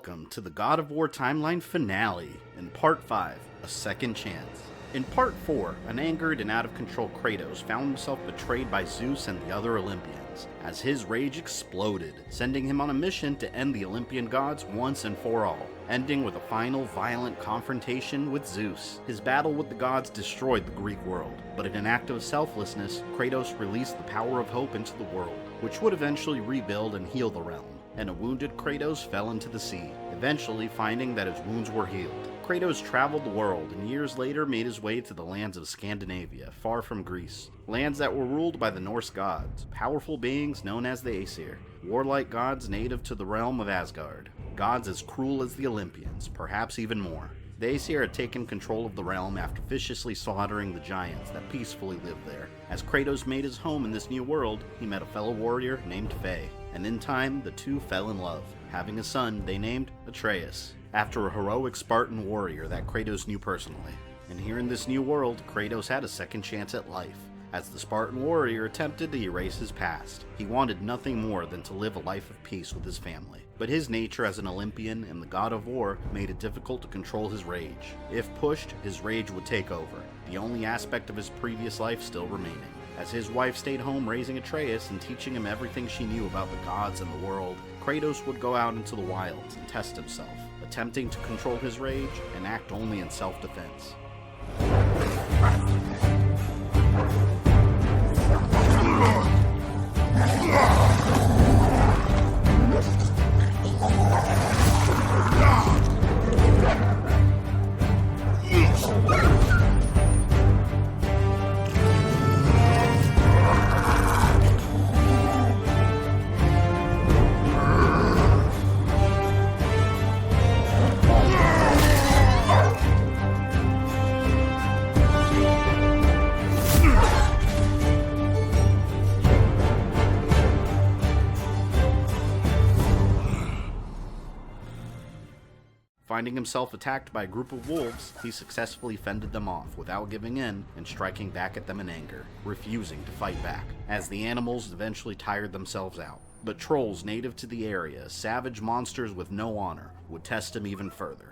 Welcome to the God of War timeline finale in Part 5, A Second Chance. In Part 4, an angered and out-of-control Kratos found himself betrayed by Zeus and the other Olympians, as his rage exploded, sending him on a mission to end the Olympian gods once and for all, ending with a final violent confrontation with Zeus. His battle with the gods destroyed the Greek world, but in an act of selflessness, Kratos released the power of hope into the world, which would eventually rebuild and heal the realm. And a wounded Kratos fell into the sea, eventually finding that his wounds were healed. Kratos traveled the world and years later made his way to the lands of Scandinavia, far from Greece. Lands that were ruled by the Norse gods, powerful beings known as the Aesir, warlike gods native to the realm of Asgard. Gods as cruel as the Olympians, perhaps even more. The Aesir had taken control of the realm after viciously slaughtering the giants that peacefully lived there. As Kratos made his home in this new world, he met a fellow warrior named Faye, and in time the two fell in love, having a son they named Atreus, after a heroic Spartan warrior that Kratos knew personally. And here in this new world, Kratos had a second chance at life, as the Spartan warrior attempted to erase his past. He wanted nothing more than to live a life of peace with his family. But his nature as an Olympian and the god of war made it difficult to control his rage. If pushed, his rage would take over, the only aspect of his previous life still remaining. As his wife stayed home raising Atreus and teaching him everything she knew about the gods and the world, Kratos would go out into the wilds and test himself, attempting to control his rage and act only in self-defense. Finding himself attacked by a group of wolves, he successfully fended them off without giving in and striking back at them in anger, refusing to fight back, as the animals eventually tired themselves out. But trolls native to the area, savage monsters with no honor, would test him even further.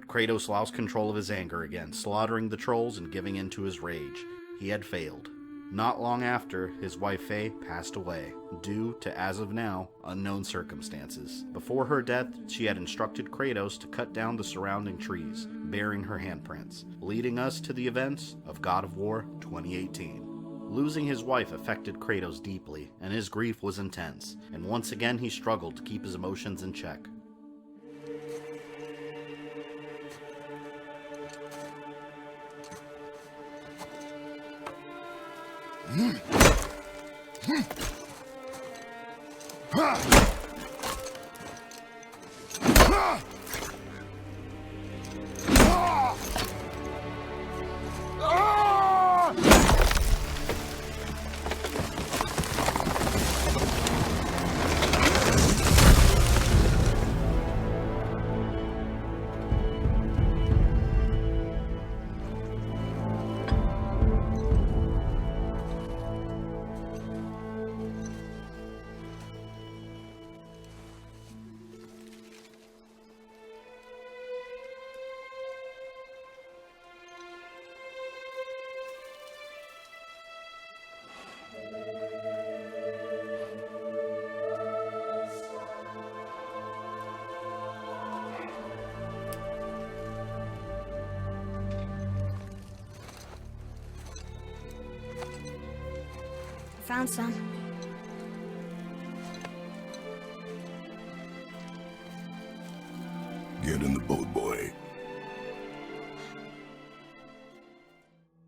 Kratos lost control of his anger again, slaughtering the trolls and giving in to his rage. He had failed. Not long after, his wife Faye passed away, due to, as of now, unknown circumstances. Before her death, she had instructed Kratos to cut down the surrounding trees, bearing her handprints, leading us to the events of God of War 2018. Losing his wife affected Kratos deeply, and his grief was intense, and once again he struggled to keep his emotions in check. found some. Get in the boat, boy.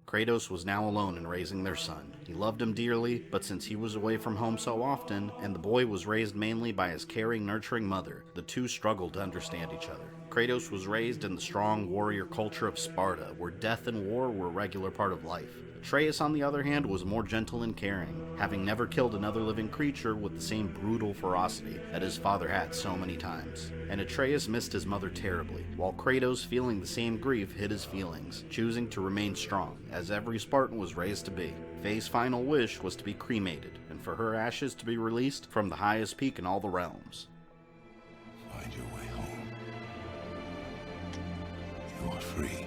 Kratos was now alone in raising their son. He loved him dearly, but since he was away from home so often, and the boy was raised mainly by his caring, nurturing mother, the two struggled to understand each other. Kratos was raised in the strong warrior culture of Sparta, where death and war were a regular part of life. Atreus, on the other hand, was more gentle and caring, having never killed another living creature with the same brutal ferocity that his father had so many times. And Atreus missed his mother terribly, while Kratos, feeling the same grief, hid his feelings, choosing to remain strong, as every Spartan was raised to be. Faye's final wish was to be cremated, and for her ashes to be released from the highest peak in all the realms. Find your way home. You are free.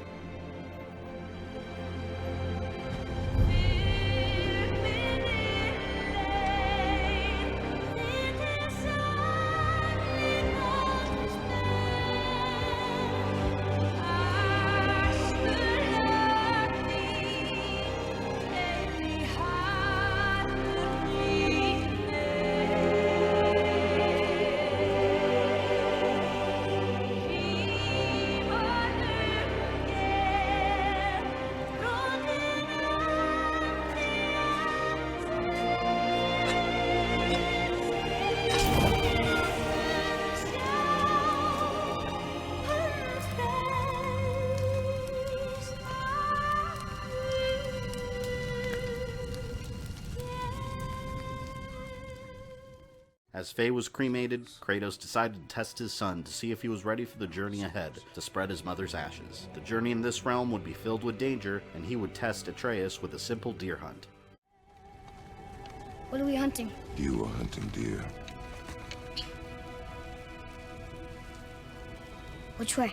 As Faye was cremated, Kratos decided to test his son to see if he was ready for the journey ahead to spread his mother's ashes. The journey in this realm would be filled with danger, and he would test Atreus with a simple deer hunt. What are we hunting? You are hunting deer. Which way?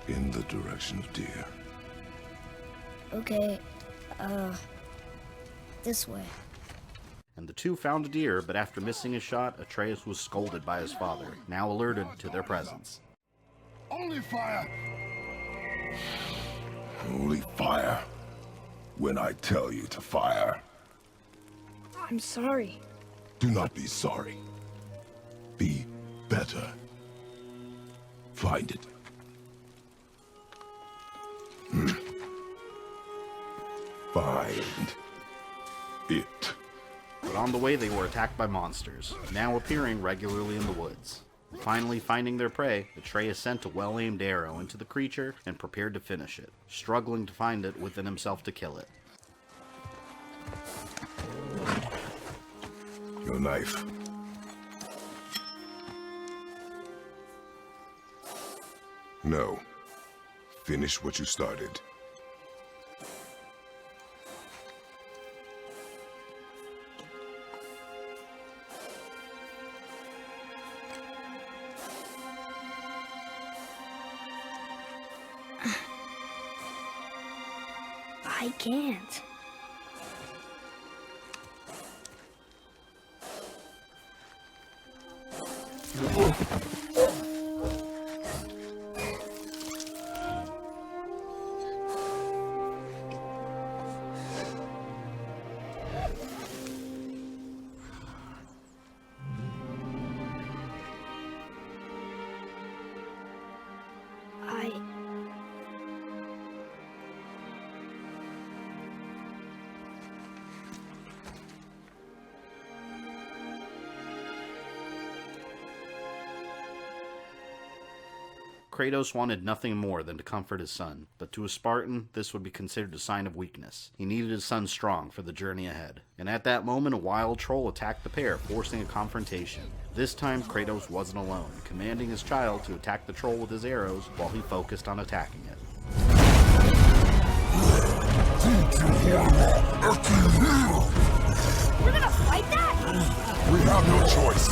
In the direction of deer. Okay, this way. And the two found a deer, but after missing his shot, Atreus was scolded by his father, now alerted to their presence. Only fire! Only fire. When I tell you to fire. I'm sorry. Do not be sorry. Be better. Find it. Find it. But on the way they were attacked by monsters, now appearing regularly in the woods. Finally finding their prey, Atreus sent a well-aimed arrow into the creature and prepared to finish it, struggling to find it within himself to kill it. Your knife. No. Finish what you started. I can't. Kratos wanted nothing more than to comfort his son, but to a Spartan, this would be considered a sign of weakness. He needed his son strong for the journey ahead. And at that moment, a wild troll attacked the pair, forcing a confrontation. This time, Kratos wasn't alone, commanding his child to attack the troll with his arrows while he focused on attacking it. We're gonna fight that? We have no choice.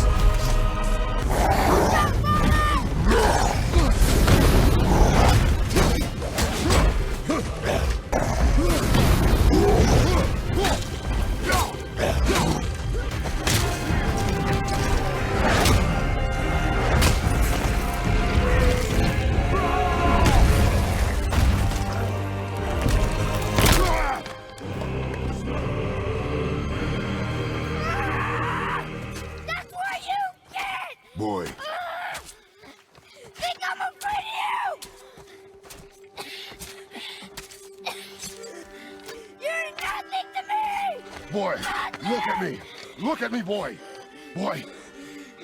Boy, look at me. Look at me, boy. Boy,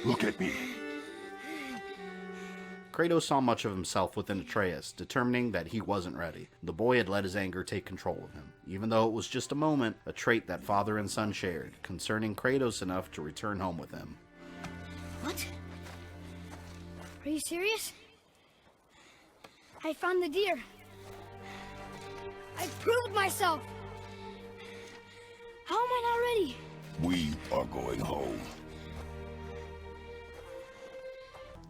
look at me. Kratos saw much of himself within Atreus, determining that he wasn't ready. The boy had let his anger take control of him, even though it was just a moment, a trait that father and son shared, concerning Kratos enough to return home with him. What? Are you serious? I found the deer. I proved myself. How am I not ready? We are going home.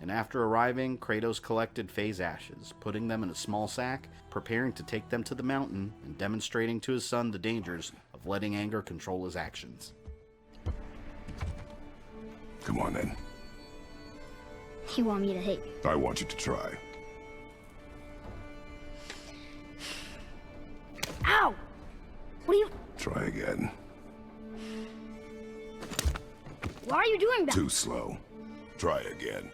And after arriving, Kratos collected Faye's ashes, putting them in a small sack, preparing to take them to the mountain, and demonstrating to his son the dangers of letting anger control his actions. Come on, then. You want me to hate? I want you to try. Ow! What are you... Try again. Why are you doing that? Too slow. Try again.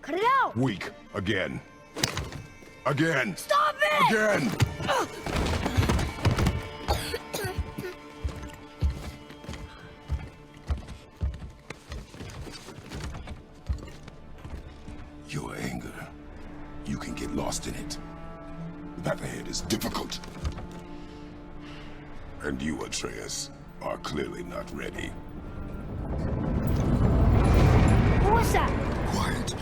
Cut it out! Weak. Again. Again. Stop it! Again! Your anger. You can get lost in it. The path ahead is difficult. And you, Atreus, are clearly not ready. What was that? Quiet.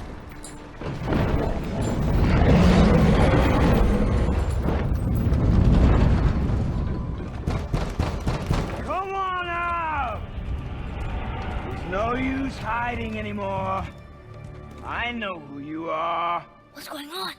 Come on out! There's no use hiding anymore. I know who you are. What's going on?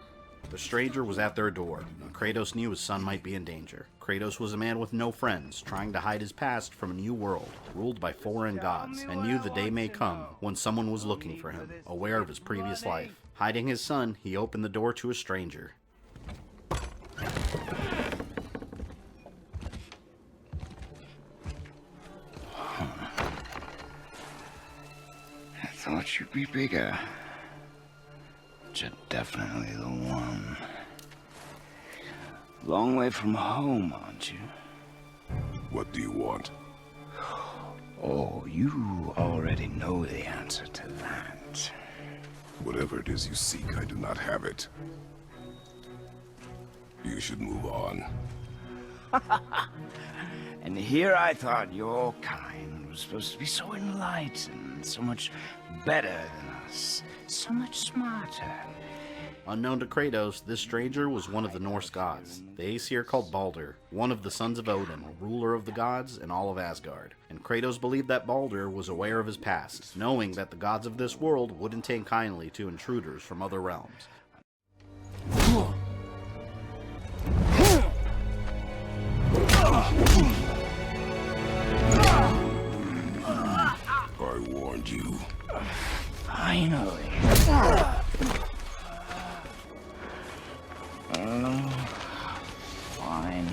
The stranger was at their door, and Kratos knew his son might be in danger. Kratos was a man with no friends, trying to hide his past from a new world, ruled by foreign gods, and knew the day may come when someone was looking for him, aware of his previous life. Hiding his son, he opened the door to a stranger. I thought you'd be bigger. But you're definitely the one. Long way from home, aren't you? What do you want? Oh, you already know the answer to that. Whatever it is you seek, I do not have it. You should move on. And here I thought your kind was supposed to be so enlightened, so much better than us, so much smarter. Unknown to Kratos, this stranger was one of the Norse gods. The Aesir called Baldur, one of the sons of Odin, ruler of the gods and all of Asgard. And Kratos believed that Baldur was aware of his past, knowing that the gods of this world wouldn't take kindly to intruders from other realms. I warned you. Finally. Fine.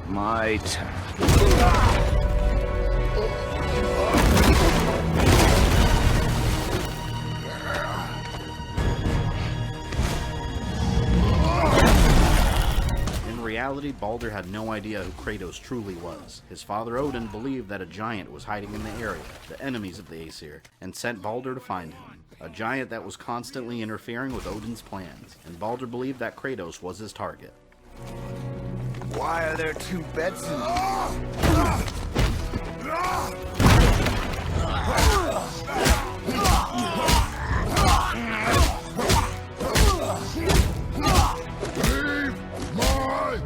My turn. In reality, Baldur had no idea who Kratos truly was. His father Odin believed that a giant was hiding in the area, the enemies of the Aesir, and sent Baldur to find him. A giant that was constantly interfering with Odin's plans, and Baldur believed that Kratos was his target. Why are there two beds in here? Leave my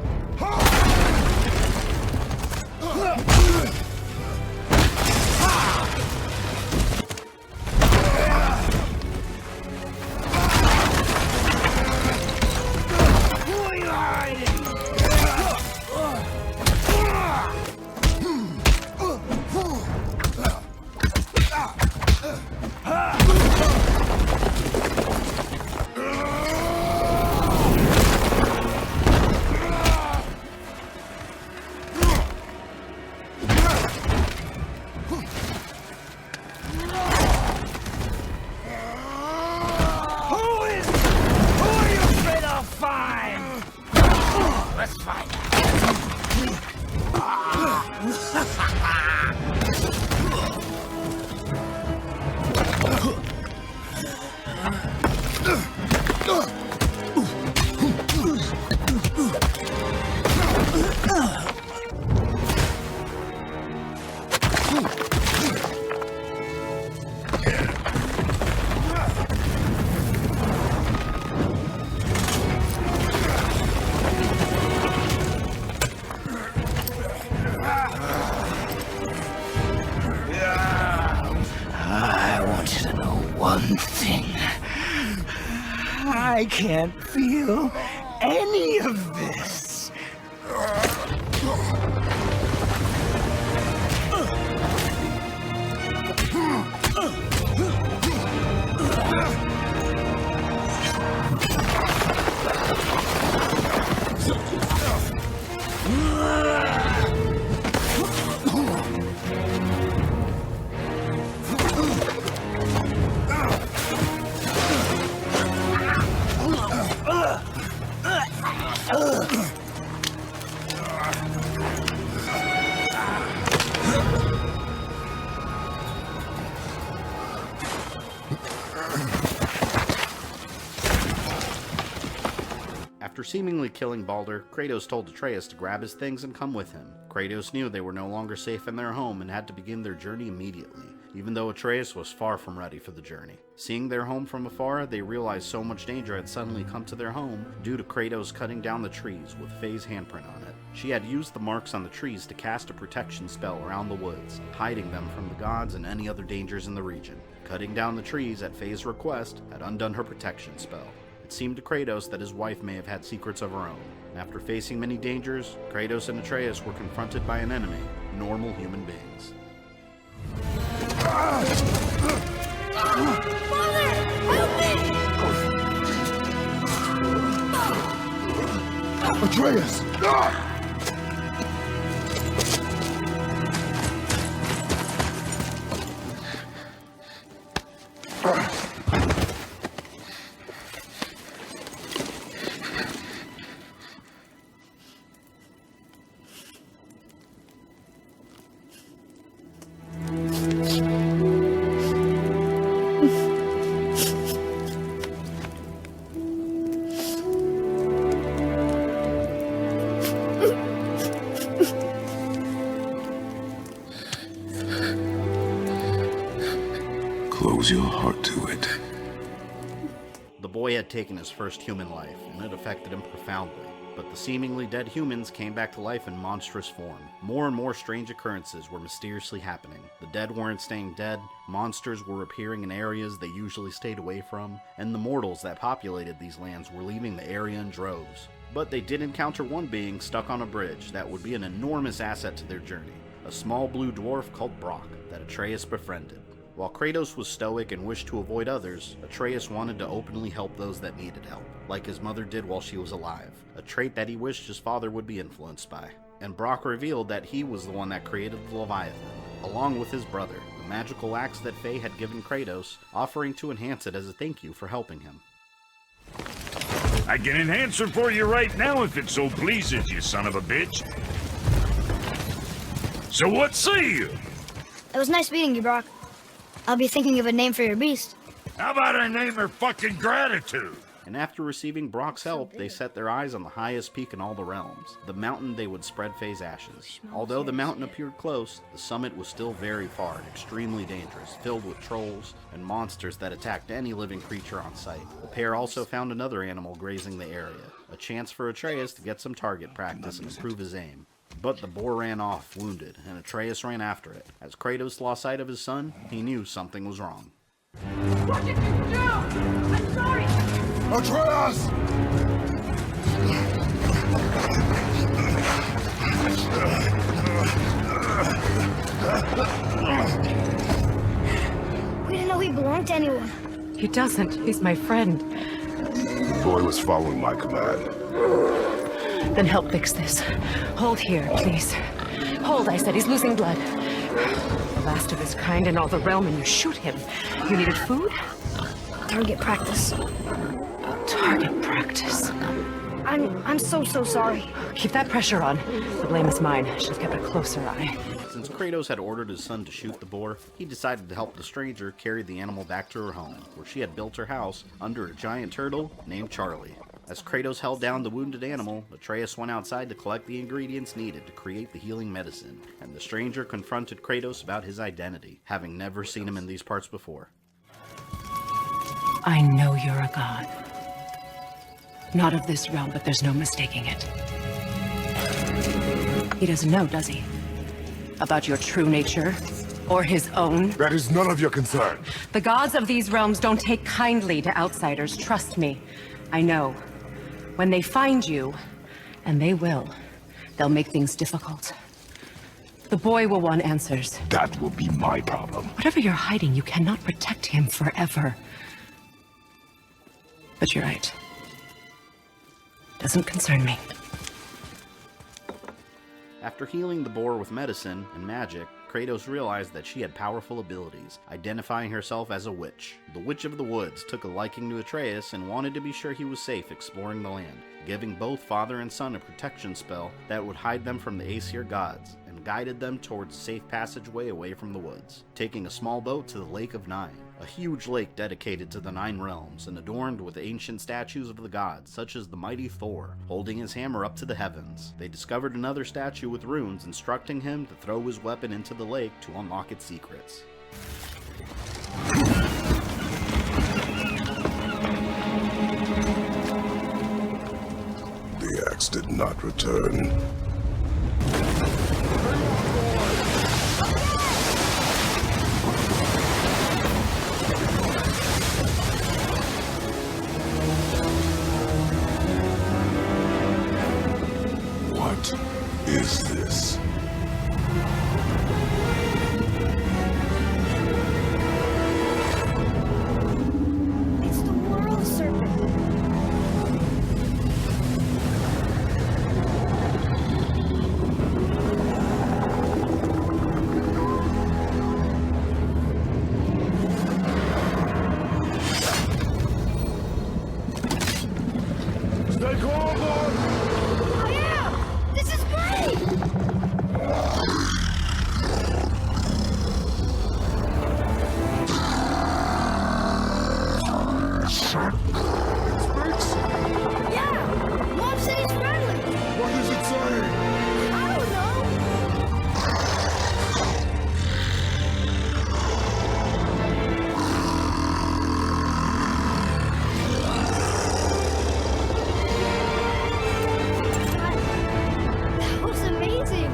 Who are you hiding? Who are you afraid I'll find? Let's find out. I want you to know one thing. I can't feel any of this. After seemingly killing Baldur, Kratos told Atreus to grab his things and come with him. Kratos knew they were no longer safe in their home and had to begin their journey immediately, even though Atreus was far from ready for the journey. Seeing their home from afar, they realized so much danger had suddenly come to their home due to Kratos cutting down the trees with Faye's handprint on it. She had used the marks on the trees to cast a protection spell around the woods, hiding them from the gods and any other dangers in the region. Cutting down the trees at Faye's request had undone her protection spell. It seemed to Kratos that his wife may have had secrets of her own. After facing many dangers, Kratos and Atreus were confronted by an enemy, normal human beings. Father! Help me! Atreus! Close your heart to it. The boy had taken his first human life, and it affected him profoundly. But the seemingly dead humans came back to life in monstrous form. More and more strange occurrences were mysteriously happening. The dead weren't staying dead, monsters were appearing in areas they usually stayed away from, and the mortals that populated these lands were leaving the area in droves. But they did encounter one being stuck on a bridge that would be an enormous asset to their journey, a small blue dwarf called Brock that Atreus befriended. While Kratos was stoic and wished to avoid others, Atreus wanted to openly help those that needed help, like his mother did while she was alive, a trait that he wished his father would be influenced by. And Brock revealed that he was the one that created the Leviathan, along with his brother, the magical axe that Faye had given Kratos, offering to enhance it as a thank you for helping him. I can enhance it for you right now if it so pleases you, son of a bitch. So what say you? It was nice meeting you, Brock. I'll be thinking of a name for your beast. How about I name her fucking Gratitude? And after receiving Brock's help, they set their eyes on the highest peak in all the realms, the mountain they would spread Faye's ashes. Although the mountain appeared close, the summit was still very far and extremely dangerous, filled with trolls and monsters that attacked any living creature on sight. The pair also found another animal grazing the area, a chance for Atreus to get some target practice and improve his aim. But the boar ran off, wounded, and Atreus ran after it. As Kratos lost sight of his son, he knew something was wrong. What did you do? I'm sorry! Atreus! We didn't know he belonged to anyone. He doesn't. He's my friend. The boy was following my command. Then help fix this. Hold here, please. Hold, I said. He's losing blood. The last of his kind in all the realm, and you shoot him. You needed food? Target practice. Target practice. I'm so sorry. Keep that pressure on. The blame is mine. I should have kept a closer eye. Since Kratos had ordered his son to shoot the boar, he decided to help the stranger carry the animal back to her home, where she had built her house under a giant turtle named Charlie. As Kratos held down the wounded animal, Atreus went outside to collect the ingredients needed to create the healing medicine, and the stranger confronted Kratos about his identity, having never seen him in these parts before. I know you're a god. Not of this realm, but there's no mistaking it. He doesn't know, does he? About your true nature? Or his own? That is none of your concern. The gods of these realms don't take kindly to outsiders, trust me. I know. When they find you, and they will, they'll make things difficult. The boy will want answers. That will be my problem. Whatever you're hiding, you cannot protect him forever. But you're right. Doesn't concern me. After healing the boar with medicine and magic, Kratos realized that she had powerful abilities, identifying herself as a witch. The Witch of the Woods took a liking to Atreus and wanted to be sure he was safe exploring the land, giving both father and son a protection spell that would hide them from the Aesir gods, and guided them towards a safe passageway away from the woods, taking a small boat to the Lake of Nine, a huge lake dedicated to the Nine Realms and adorned with ancient statues of the gods, such as the mighty Thor, holding his hammer up to the heavens. They discovered another statue with runes instructing him to throw his weapon into the lake to unlock its secrets. The axe did not return. What is this? It's the world serpent. Stay calm, boy! I am! This is great! Yeah! Mom said he's friendly! What does it say? I don't know! That was amazing!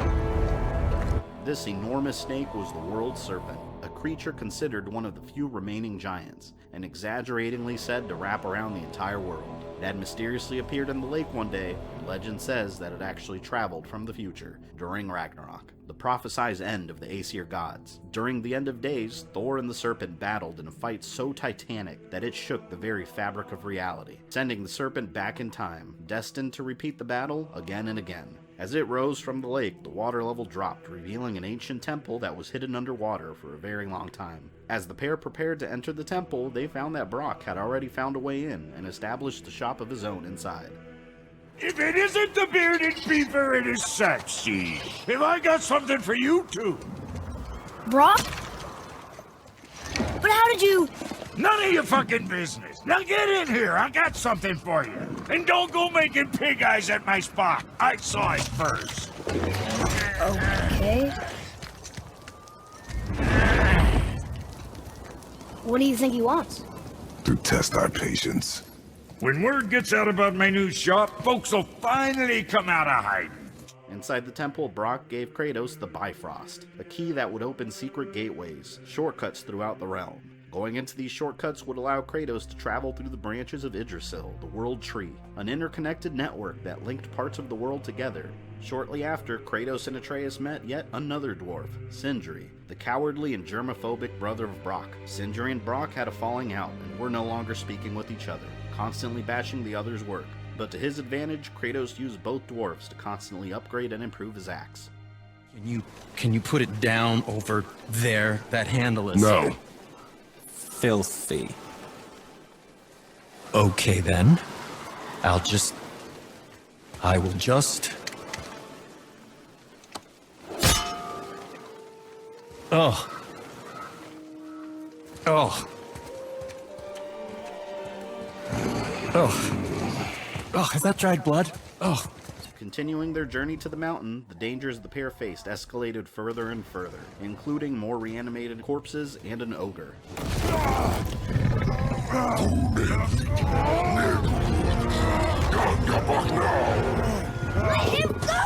This enormous snake was the world serpent, a creature considered one of the few remaining giants, and exaggeratingly said to wrap around the entire world. It had mysteriously appeared in the lake one day, and legend says that it actually traveled from the future during Ragnarok, the prophesied end of the Aesir gods. During the end of days, Thor and the serpent battled in a fight so titanic that it shook the very fabric of reality, sending the serpent back in time, destined to repeat the battle again and again. As it rose from the lake, the water level dropped, revealing an ancient temple that was hidden underwater for a very long time. As the pair prepared to enter the temple, they found that Brock had already found a way in and established a shop of his own inside. If it isn't the bearded beaver, it is sexy. Have I got something for you too? Brock? But how did you... None of your fucking business. Now get in here. I got something for you. And don't go making pig eyes at my spot. I saw it first. Okay. What do you think he wants? To test our patience. When word gets out about my new shop, folks will finally come out of hiding. Inside the temple, Brock gave Kratos the Bifrost, a key that would open secret gateways, shortcuts throughout the realm. Going into these shortcuts would allow Kratos to travel through the branches of Yggdrasil, the World Tree, an interconnected network that linked parts of the world together. Shortly after, Kratos and Atreus met yet another dwarf, Sindri, the cowardly and germophobic brother of Brock. Sindri and Brock had a falling out and were no longer speaking with each other, constantly bashing the other's work. But to his advantage, Kratos used both dwarves to constantly upgrade and improve his axe. Can you put it down over there? That handle is... No. Filthy. Okay then. I'll just I will just... Oh. Oh. Oh. Oh, is that dried blood? Oh. Continuing their journey to the mountain, the dangers the pair faced escalated further and further, including more reanimated corpses and an ogre. Let him go!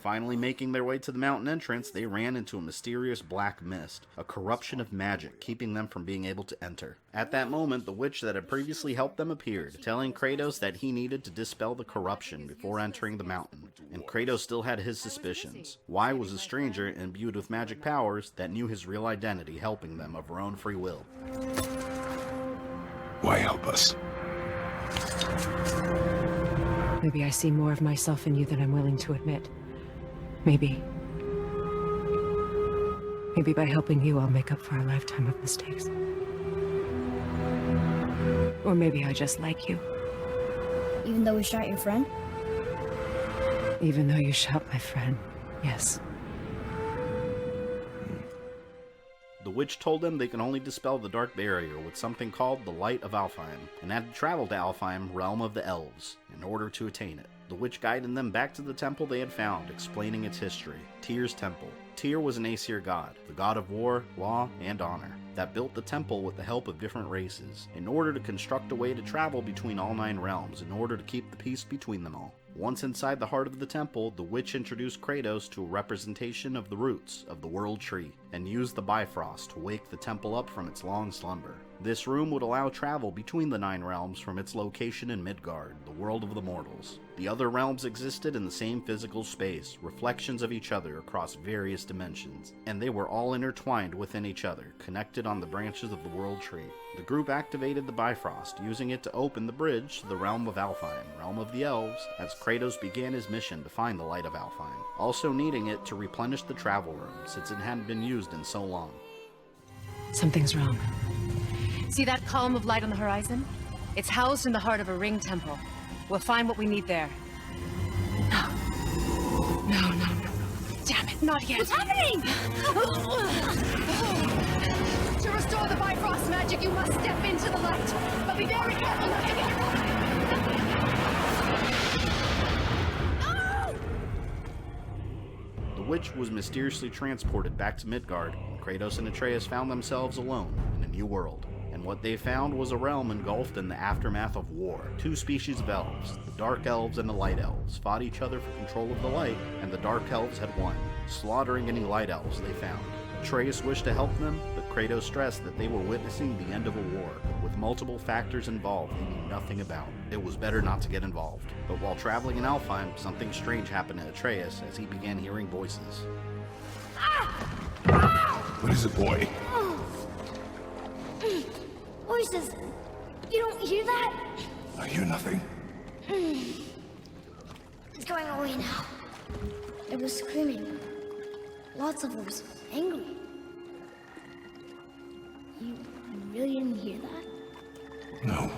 Finally making their way to the mountain entrance, they ran into a mysterious black mist, a corruption of magic keeping them from being able to enter. At that moment, the witch that had previously helped them appeared, telling Kratos that he needed to dispel the corruption before entering the mountain. And Kratos still had his suspicions. Why was a stranger imbued with magic powers that knew his real identity helping them of her own free will? Why help us? Maybe I see more of myself in you than I'm willing to admit. Maybe by helping you, I'll make up for a lifetime of mistakes. Or maybe I just like you. Even though we shot your friend? Even though you shot my friend, yes. The witch told them they can only dispel the dark barrier with something called the Light of Alfheim, and had to travel to Alfheim, realm of the elves, in order to attain it. The witch guided them back to the temple they had found, explaining its history, Tyr's temple. Tyr was an Aesir god, the god of war, law, and honor, that built the temple with the help of different races, in order to construct a way to travel between all 9 realms in order to keep the peace between them all. Once inside the heart of the temple, the witch introduced Kratos to a representation of the roots of the World Tree, and used the Bifrost to wake the temple up from its long slumber. This room would allow travel between the 9 realms from its location in Midgard, the world of the mortals. The other realms existed in the same physical space, reflections of each other across various dimensions, and they were all intertwined within each other, connected on the branches of the World Tree. The group activated the Bifrost, using it to open the bridge to the realm of Alfheim, realm of the elves, as Kratos began his mission to find the Light of Alfheim, also needing it to replenish the travel room, since it hadn't been used in so long. Something's wrong. See that column of light on the horizon? It's housed in the heart of a ring temple. We'll find what we need there. No. Damn it, not yet. What's happening? To restore the Bifrost magic, you must step into the light. But be very careful not to get caught. The witch was mysteriously transported back to Midgard, and Kratos and Atreus found themselves alone in a new world. And what they found was a realm engulfed in the aftermath of war. 2 species of elves, the Dark Elves and the Light Elves, fought each other for control of the light, and the Dark Elves had won, slaughtering any Light Elves they found. Atreus wished to help them, but Kratos stressed that they were witnessing the end of a war, with multiple factors involved he knew nothing about. It was better not to get involved. But while traveling in Alfheim, something strange happened to Atreus as he began hearing voices. What is it, boy? Voices. You don't hear that? I hear nothing. It's going away now. It was screaming. Lots of voices. Angry. You really didn't hear that? No.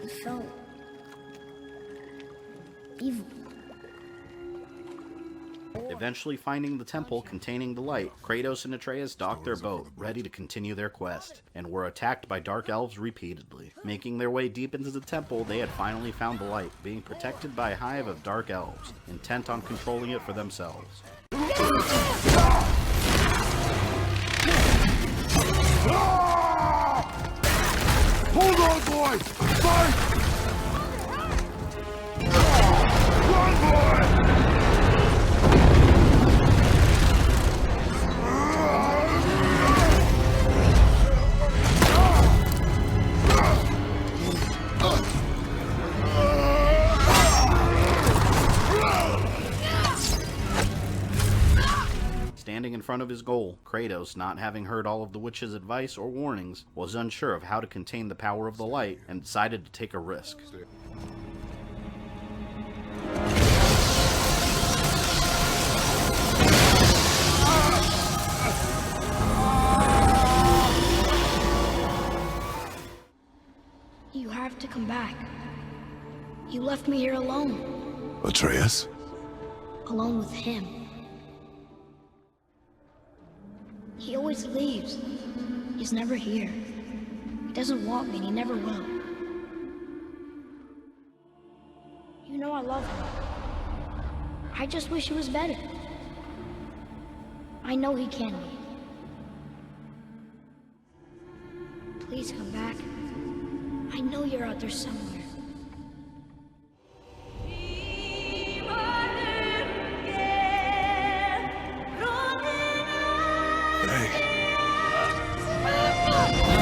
It felt evil. Eventually finding the temple containing the light, Kratos and Atreus docked their boat, ready to continue their quest, and were attacked by Dark Elves repeatedly. Making their way deep into the temple, they had finally found the light, being protected by a hive of Dark Elves, intent on controlling it for themselves. Hold on, boy! Fight! Run, boy! Standing in front front of his goal, Kratos, not having heard all of the witch's advice or warnings, was unsure of how to contain the power of the light and decided to take a risk. You have to come back. You left me here alone. Atreus? Alone with him. He always leaves. He's never here. He doesn't want me and he never will. You know I love him. I just wish he was better. I know he can be. Please come back. I know you're out there somewhere. Hey.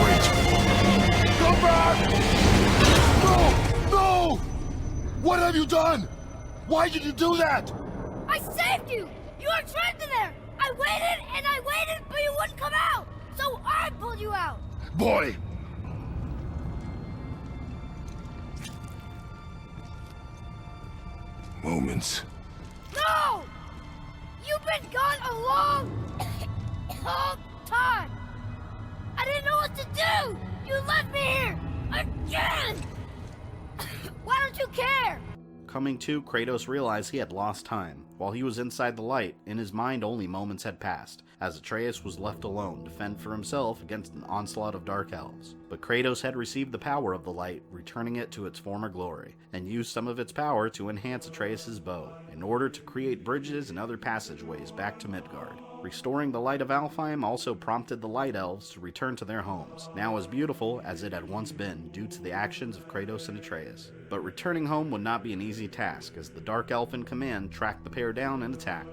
Wait. Come back! No! No! What have you done? Why did you do that? I saved you! You were trapped in there! I waited, but you wouldn't come out! So I pulled you out! Boy! Moments. No! You've been gone a long time! I didn't know what to do! You left me here! Again! Why don't you care? Coming to, Kratos realized he had lost time. While he was inside the light, in his mind only moments had passed, as Atreus was left alone to fend for himself against an onslaught of dark elves. But Kratos had received the power of the light, returning it to its former glory, and used some of its power to enhance Atreus' bow, in order to create bridges and other passageways back to Midgard. Restoring the light of Alfheim also prompted the Light Elves to return to their homes, now as beautiful as it had once been due to the actions of Kratos and Atreus. But returning home would not be an easy task, as the Dark Elf in command tracked the pair down and attacked.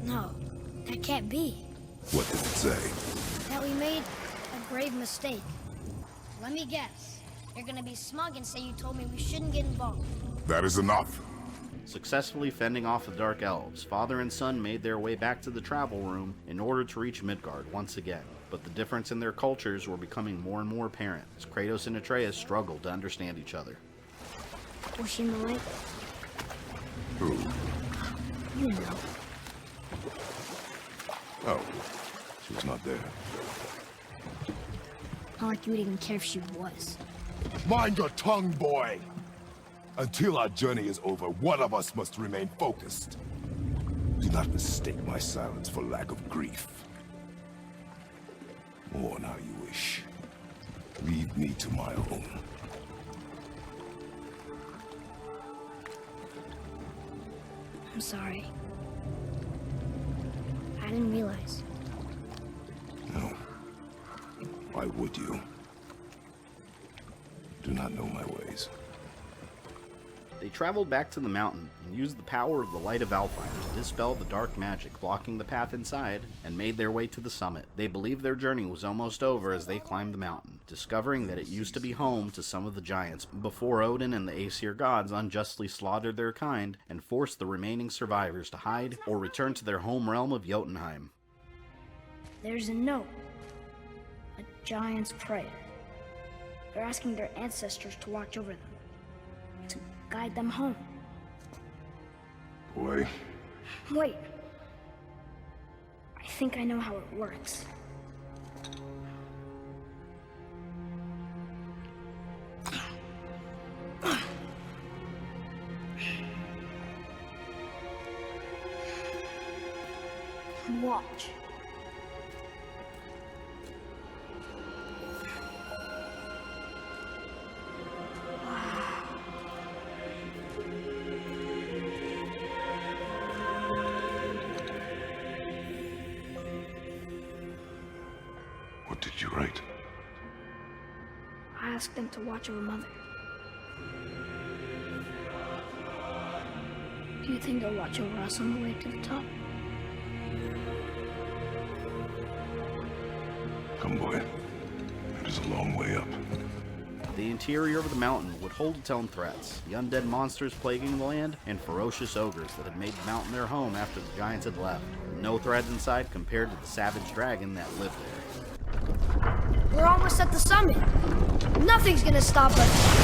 No, that can't be. What did it say? That we made a grave mistake. Let me guess. You're gonna be smug and say you told me we shouldn't get involved. That is enough. Successfully fending off the Dark Elves, father and son made their way back to the travel room in order to reach Midgard once again. But the difference in their cultures were becoming more and more apparent as Kratos and Atreus struggled to understand each other. Was she in the light? Who? You know. Oh, she was not there. Not like you would even care if she was. Mind your tongue, boy! Until our journey is over, one of us must remain focused. Do not mistake my silence for lack of grief. Mourn how you wish. Leave me to my own. I'm sorry. I didn't realize. No. Why would you? Do not know my ways. They traveled back to the mountain and used the power of the light of Alfheim to dispel the dark magic blocking the path inside and made their way to the summit. They believed their journey was almost over as they climbed the mountain, discovering that it used to be home to some of the giants before Odin and the Aesir gods unjustly slaughtered their kind and forced the remaining survivors to hide or return to their home realm of Jotunheim. There's a note. A giant's prayer. They're asking their ancestors to watch over them. To guide them home. Boy. Wait. I think I know how it works. Watch. What did you write? I asked them to watch over Mother. Do you think they'll watch over us on the way to the top? Come, boy. It is a long way up. The interior of the mountain would hold its own threats, the undead monsters plaguing the land, and ferocious ogres that had made the mountain their home after the giants had left. No threat inside compared to the savage dragon that lived there. We're almost at the summit. Nothing's gonna stop us.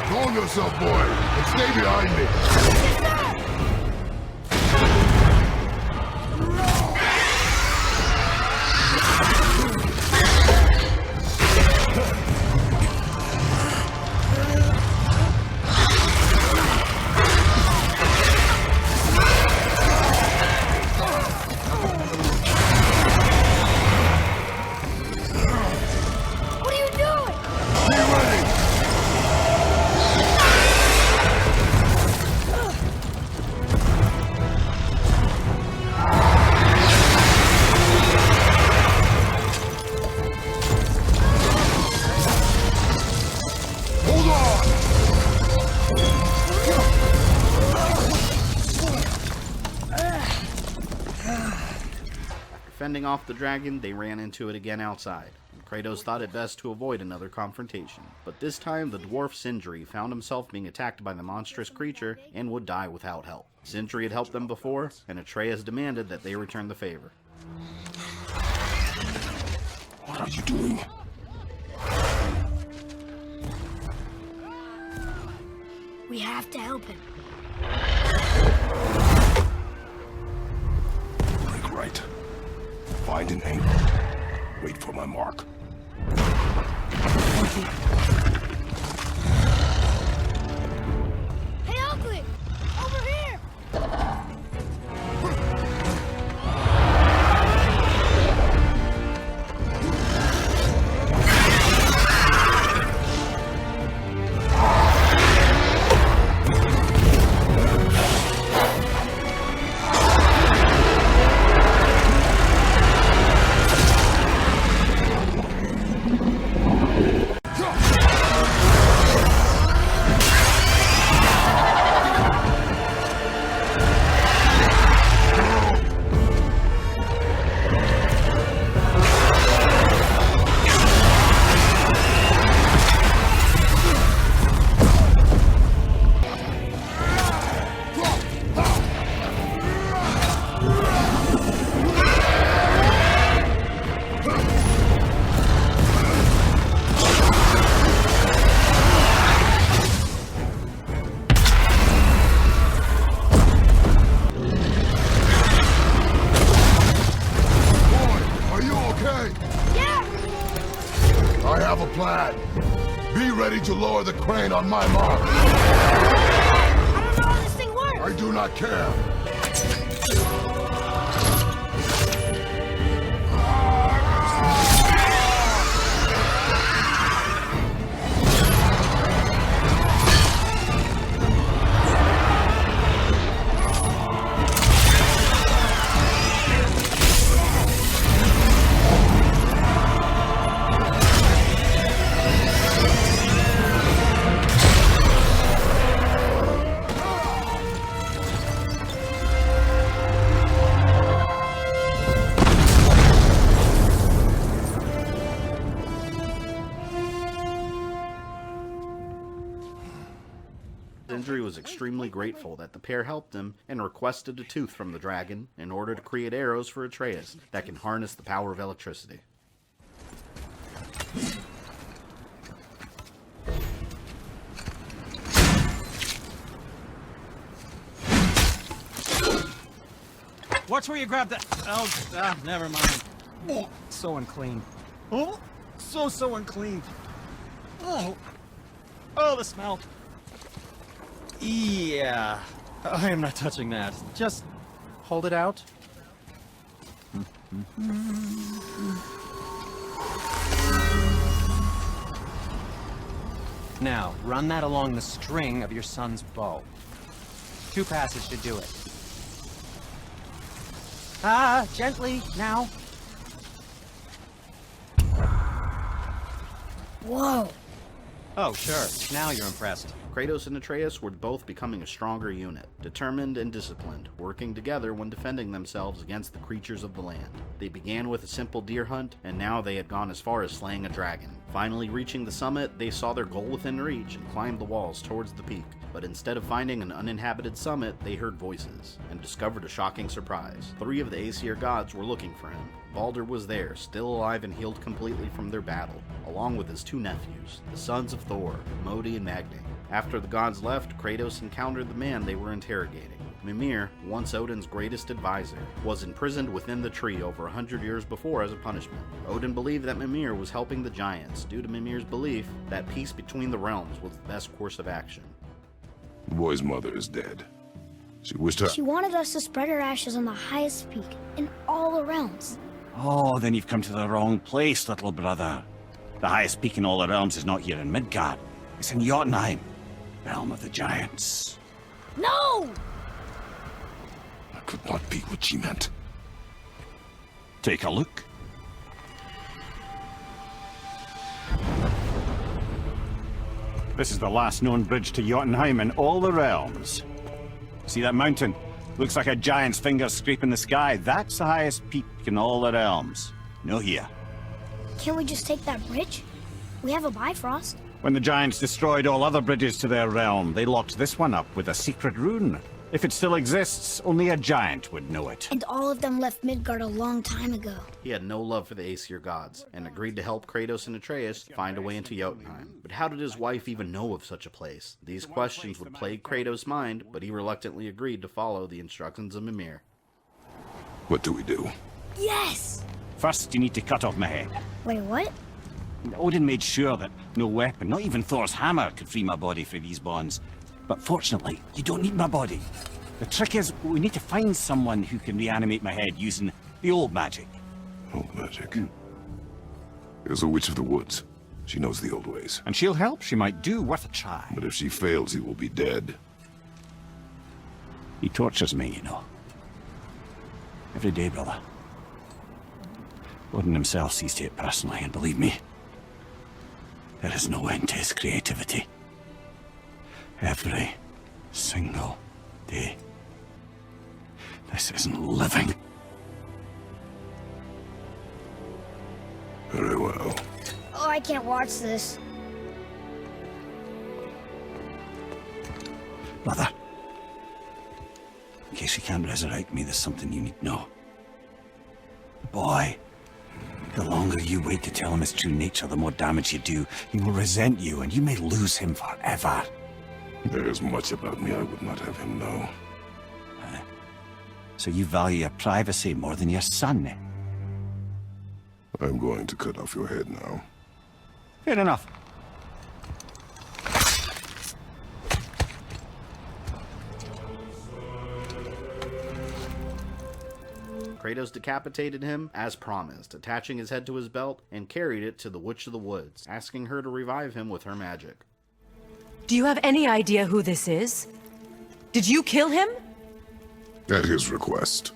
Calm yourself, boy, and stay behind me. Yes, sir! Fending off the dragon, they ran into it again outside, and Kratos thought it best to avoid another confrontation. But this time, the dwarf Sindri found himself being attacked by the monstrous creature and would die without help. Sindri had helped them before, and Atreus demanded that they return the favor. What are you doing? We have to help him. Break right. Find an angle. Wait for my mark. Hey, Ugly! Over here! To lower the crane on my mark. I don't know how this thing works! I do not care. Sindri was extremely grateful that the pair helped him and requested a tooth from the dragon in order to create arrows for Atreus that can harness the power of electricity. Watch where you grab that. Oh, never mind. Oh, so unclean. Oh, so unclean. Oh, the smell. Yeah, I am not touching that. Just hold it out. Now, run that along the string of your son's bow. 2 passes should do it. Gently, now. Whoa. Oh, sure. Now you're impressed. Kratos and Atreus were both becoming a stronger unit, determined and disciplined, working together when defending themselves against the creatures of the land. They began with a simple deer hunt, and now they had gone as far as slaying a dragon. Finally reaching the summit, they saw their goal within reach and climbed the walls towards the peak. But instead of finding an uninhabited summit, they heard voices, and discovered a shocking surprise. 3 of the Aesir gods were looking for him. Baldur was there, still alive and healed completely from their battle, along with his 2 nephews, the sons of Thor, Modi and Magni. After the gods left, Kratos encountered the man they were interrogating. Mimir, once Odin's greatest advisor, was imprisoned within the tree over 100 years before as a punishment. Odin believed that Mimir was helping the giants due to Mimir's belief that peace between the realms was the best course of action. The boy's mother is dead. She wished her... She wanted us to spread her ashes on the highest peak in all the realms. Oh, then you've come to the wrong place, little brother. The highest peak in all the realms is not here in Midgard. It's in Jotunheim, realm of the giants. No! That could not be what she meant. Take a look. This is the last known bridge to Jotunheim in all the realms. See that mountain? Looks like a giant's finger scraping the sky. That's the highest peak in all the realms. No here. Can't we just take that bridge? We have a Bifrost. When the giants destroyed all other bridges to their realm, they locked this one up with a secret rune. If it still exists, only a giant would know it. And all of them left Midgard a long time ago. He had no love for the Aesir gods, and agreed to help Kratos and Atreus find a way into Jotunheim. But how did his wife even know of such a place? These questions would plague Kratos' mind, but he reluctantly agreed to follow the instructions of Mimir. What do we do? Yes! First, you need to cut off my head. Wait, what? Odin made sure that no weapon, not even Thor's hammer, could free my body from these bonds. But fortunately, you don't need my body. The trick is, we need to find someone who can reanimate my head using the old magic. Old magic? There's a witch of the woods. She knows the old ways. And she'll help, she might do, worth a try. But if she fails, he will be dead. He tortures me, you know. Every day, brother. Odin himself sees to it personally, and believe me, there is no end to his creativity. Every single day. This isn't living. Very well. Oh, I can't watch this. Brother, in case you can't resurrect me, there's something you need to know. The boy, the longer you wait to tell him his true nature, the more damage you do. He will resent you, and you may lose him forever. There is much about me I would not have him know. So you value your privacy more than your son, eh? I'm going to cut off your head now. Fair enough. Kratos decapitated him, as promised, attaching his head to his belt, and carried it to the Witch of the Woods, asking her to revive him with her magic. Do you have any idea who this is? Did you kill him? At his request.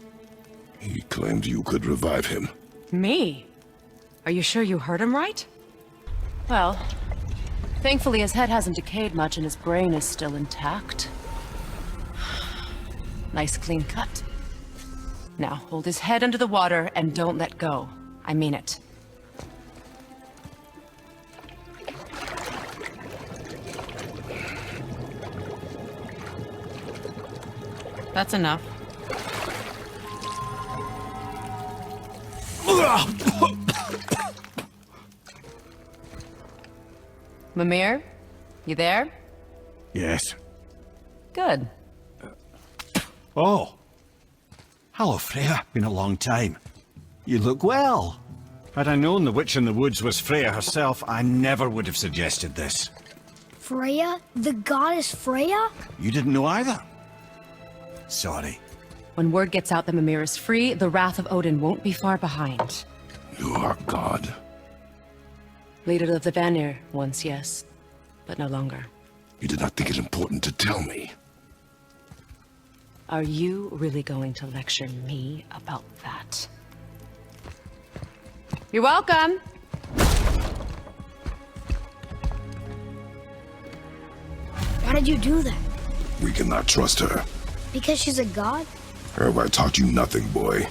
He claimed you could revive him. Me? Are you sure you heard him right? Well, thankfully his head hasn't decayed much and his brain is still intact. Nice clean cut. Now, hold his head under the water and don't let go. I mean it. That's enough. Mimir? You there? Yes. Good. Oh. Hello, Freya. Been a long time. You look well. Had I known the witch in the woods was Freya herself, I never would have suggested this. Freya? The goddess Freya? You didn't know either? Sorry. When word gets out that Mimir is free, the wrath of Odin won't be far behind. You are God. Leader of the Vanir, once, yes. But no longer. You did not think it important to tell me. Are you really going to lecture me about that? You're welcome! did you do that? We cannot trust her. Because she's a god? Have I taught you nothing, boy?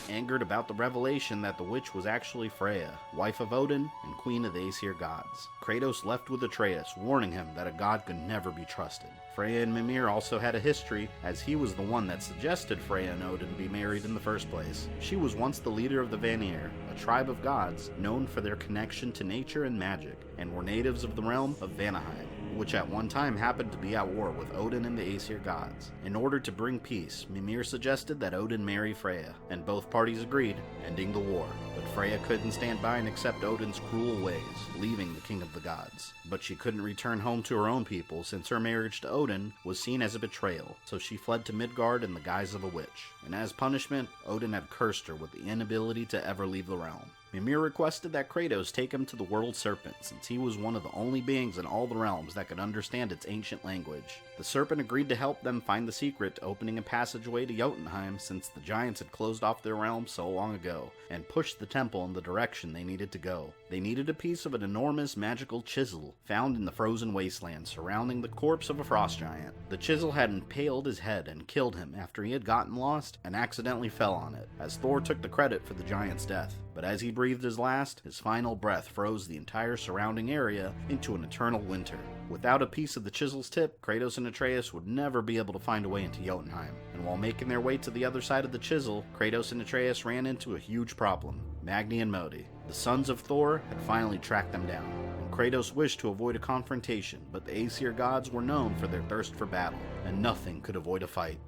Angered about the revelation that the witch was actually Freya, wife of Odin and queen of the Aesir gods, Kratos left with Atreus, warning him that a god could never be trusted. Freya and Mimir also had a history, as he was the one that suggested Freya and Odin be married in the first place. She was once the leader of the Vanir, a tribe of gods known for their connection to nature and magic, and were natives of the realm of Vanaheim, which at one time happened to be at war with Odin and the Aesir gods. In order to bring peace, Mimir suggested that Odin marry Freya, and both parties agreed, ending the war. But Freya couldn't stand by and accept Odin's cruel ways, leaving the king of the gods. But she couldn't return home to her own people since her marriage to Odin was seen as a betrayal, so she fled to Midgard in the guise of a witch. And as punishment, Odin had cursed her with the inability to ever leave the realm. Mimir requested that Kratos take him to the world serpent, since he was one of the only beings in all the realms that could understand its ancient language. The serpent agreed to help them find the secret to opening a passageway to Jotunheim, since the giants had closed off their realm so long ago, and pushed the temple in the direction they needed to go. They needed a piece of an enormous magical chisel found in the frozen wasteland surrounding the corpse of a frost giant. The chisel had impaled his head and killed him after he had gotten lost and accidentally fell on it, as Thor took the credit for the giant's death. But as he breathed his last, his final breath froze the entire surrounding area into an eternal winter. Without a piece of the chisel's tip, Kratos and Atreus would never be able to find a way into Jotunheim. And while making their way to the other side of the chisel, Kratos and Atreus ran into a huge problem. Magni and Modi, the sons of Thor, had finally tracked them down. And Kratos wished to avoid a confrontation, but the Aesir gods were known for their thirst for battle, and nothing could avoid a fight.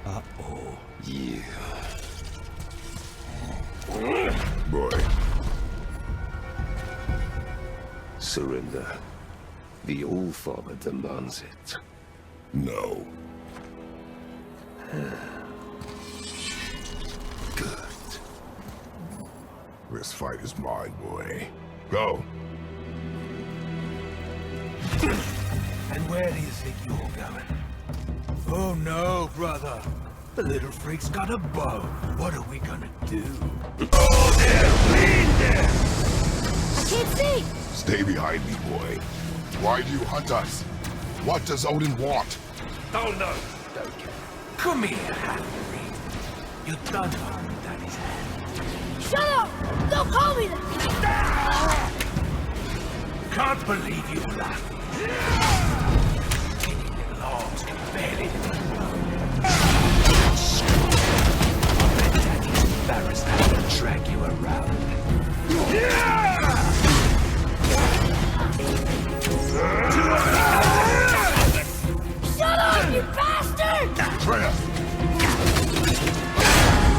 Uh-oh. Yeah. Boy. Surrender. The All-Father demands it. No. Good. This fight is mine, boy. Go. And where do you think you're going? Oh no, brother. The little freak's got a bow. What are we gonna do? Oh, there! Lean there! I can't see! Stay behind me, boy. Why do you hunt us? What does Odin want? Oh no, don't care. Come here, half-breed. You done harm with Daddy's hand. Shut up! Don't call me that! Can't believe you laughed. Skinny little arms can barely I bet Daddy's embarrassed to have to drag you around. Shut up, you bastard! Freya!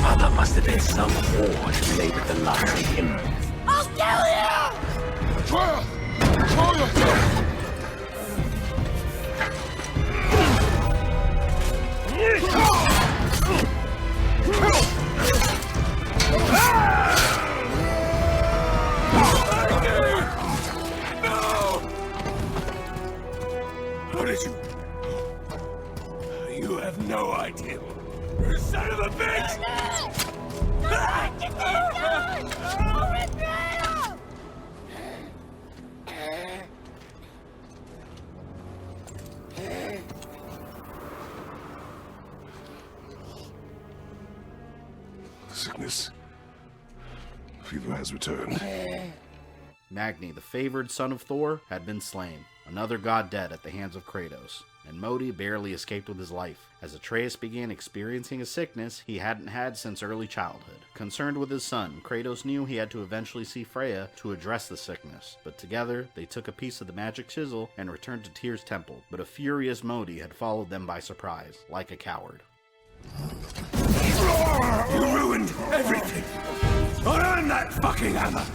Mother must have been some whore who labored the likes of him. I'll kill you! Freya! Show yourself! How did you... You have no idea. You son of a bitch! Sickness. Fever has returned. Magni, the favored son of Thor, had been slain, another god dead at the hands of Kratos, and Modi barely escaped with his life, as Atreus began experiencing a sickness he hadn't had since early childhood. Concerned with his son, Kratos knew he had to eventually see Freya to address the sickness, but together they took a piece of the magic chisel and returned to Tyr's temple, but a furious Modi had followed them by surprise, like a coward. You ruined everything! I earned that fucking hammer!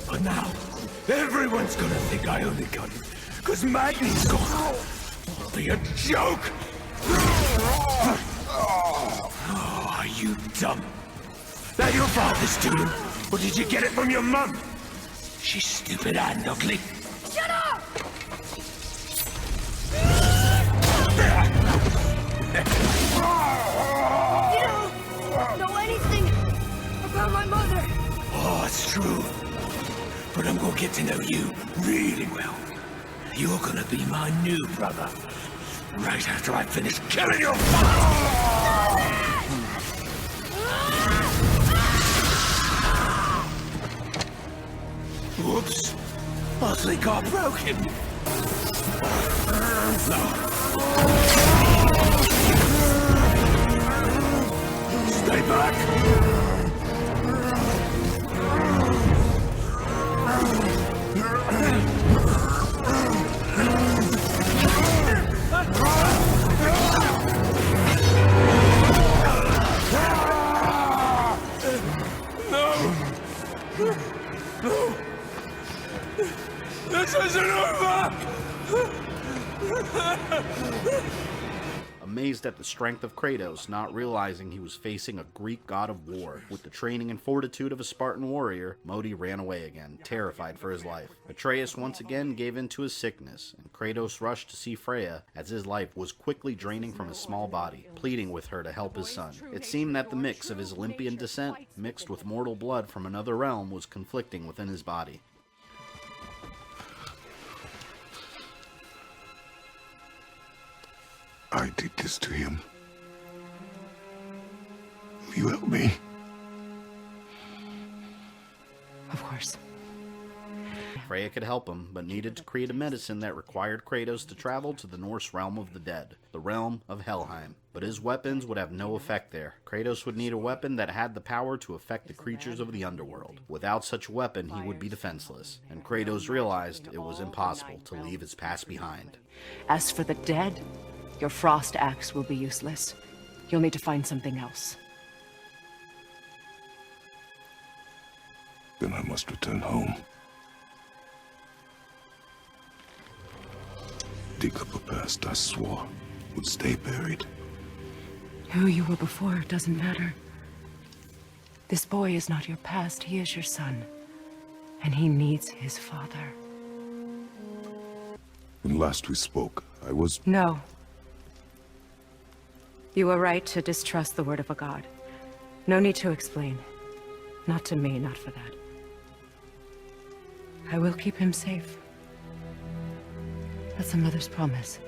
But now, everyone's gonna think I only got it, cause Magni's gone! It'll be a joke! Oh, are you dumb? That your father's doing? Or did you get it from your mum? She's stupid and ugly. Shut up! You don't know anything about my mother. Oh, it's true. But I'm gonna get to know you really well. You're gonna be my new brother. Right after I finish killing your father! Whoops. I think I broke him. Stay back. This isn't over! Amazed at the strength of Kratos, not realizing he was facing a Greek god of war. With the training and fortitude of a Spartan warrior, Modi ran away again, terrified for his life. Atreus once again gave in to his sickness, and Kratos rushed to see Freya as his life was quickly draining from his small body, pleading with her to help his son. It seemed that the mix of his Olympian descent, mixed with mortal blood from another realm, was conflicting within his body. I did this to him. Will you help me? Of course. Freya could help him, but needed to create a medicine that required Kratos to travel to the Norse realm of the dead, the realm of Helheim. But his weapons would have no effect there. Kratos would need a weapon that had the power to affect the creatures of the underworld. Without such a weapon, he would be defenseless, and Kratos realized it was impossible to leave his past behind. As for the dead, your frost axe will be useless. You'll need to find something else. Then I must return home. Dig up a past I swore would stay buried. Who you were before doesn't matter. This boy is not your past, he is your son. And he needs his father. When last we spoke, I was... No. You were right to distrust the word of a god. No need to explain. Not to me, not for that. I will keep him safe. That's a mother's promise.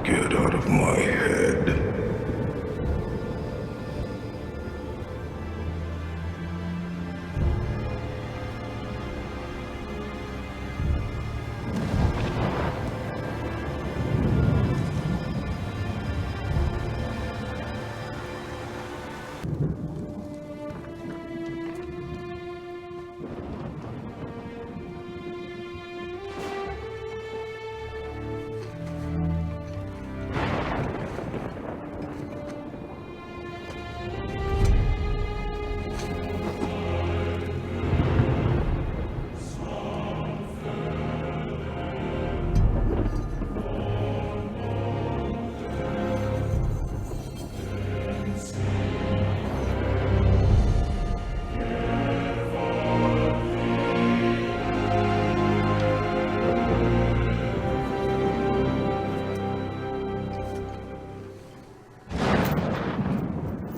Get out of my head.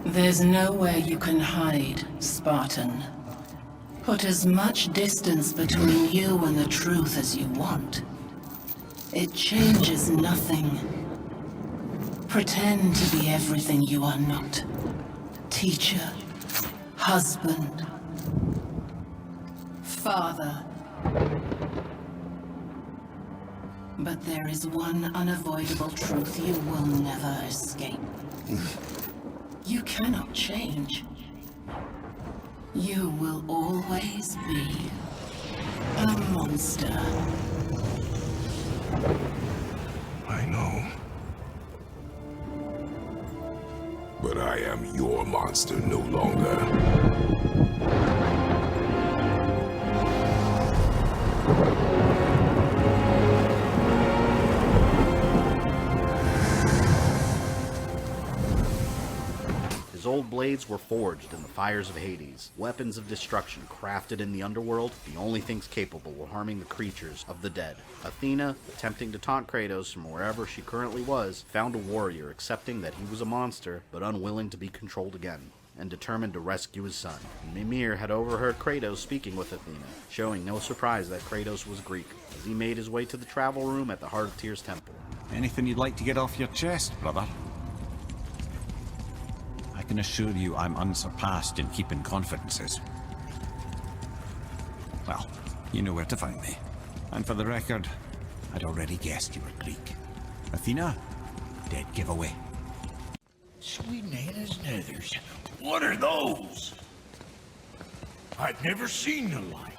There's nowhere you can hide, Spartan. Put as much distance between you and the truth as you want. It changes nothing. Pretend to be everything you are not. Teacher, husband, father. But there is one unavoidable truth you will never escape. You cannot change. You will always be a monster. I know. But I am your monster no longer. His old blades were forged in the fires of Hades, weapons of destruction crafted in the underworld, the only things capable of harming the creatures of the dead. Athena, attempting to taunt Kratos from wherever she currently was, found a warrior accepting that he was a monster, but unwilling to be controlled again, and determined to rescue his son. Mimir had overheard Kratos speaking with Athena, showing no surprise that Kratos was Greek, as he made his way to the travel room at the Heart of Tears temple. Anything you'd like to get off your chest, brother? I can assure you I'm unsurpassed in keeping confidences. Well, you know where to find me. And for the record, I'd already guessed you were Greek. Athena? Dead giveaway. Sweet Nana's nethers. What are those? I've never seen the like.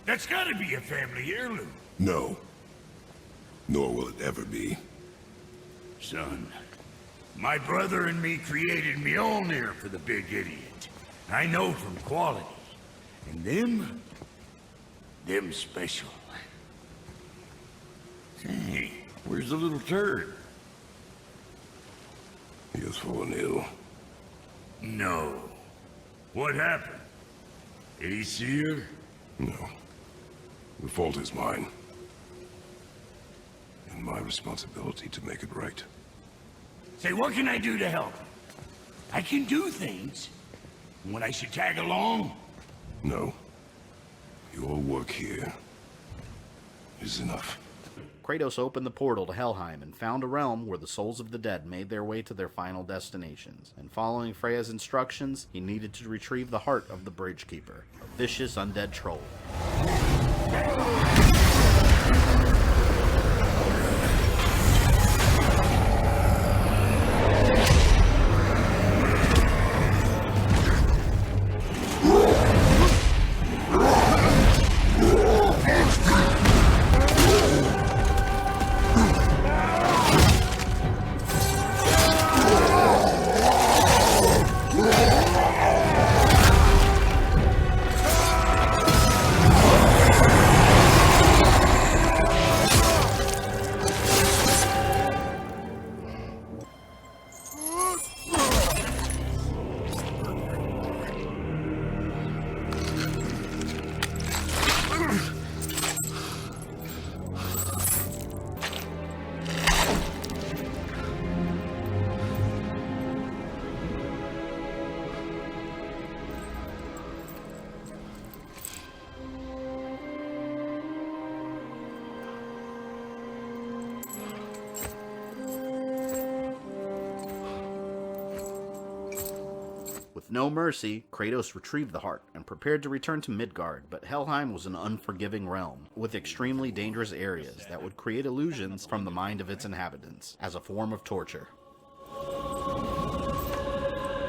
That's gotta be a family heirloom. No. Nor will it ever be. Son, my brother and me created me Mjolnir for the big idiot. I know from quality. And them special. Hey, where's the little turd? He has fallen ill. No. What happened? Did he see her? No. The fault is mine. And my responsibility to make it right. Say, what can I do to help? I can do things. When I should tag along? No. Your work here is enough. Kratos opened the portal to Helheim and found a realm where the souls of the dead made their way to their final destinations. And following Freya's instructions, he needed to retrieve the heart of the Bridge Keeper, a vicious undead troll. With no mercy, Kratos retrieved the heart and prepared to return to Midgard, but Helheim was an unforgiving realm, with extremely dangerous areas that would create illusions from the mind of its inhabitants, as a form of torture.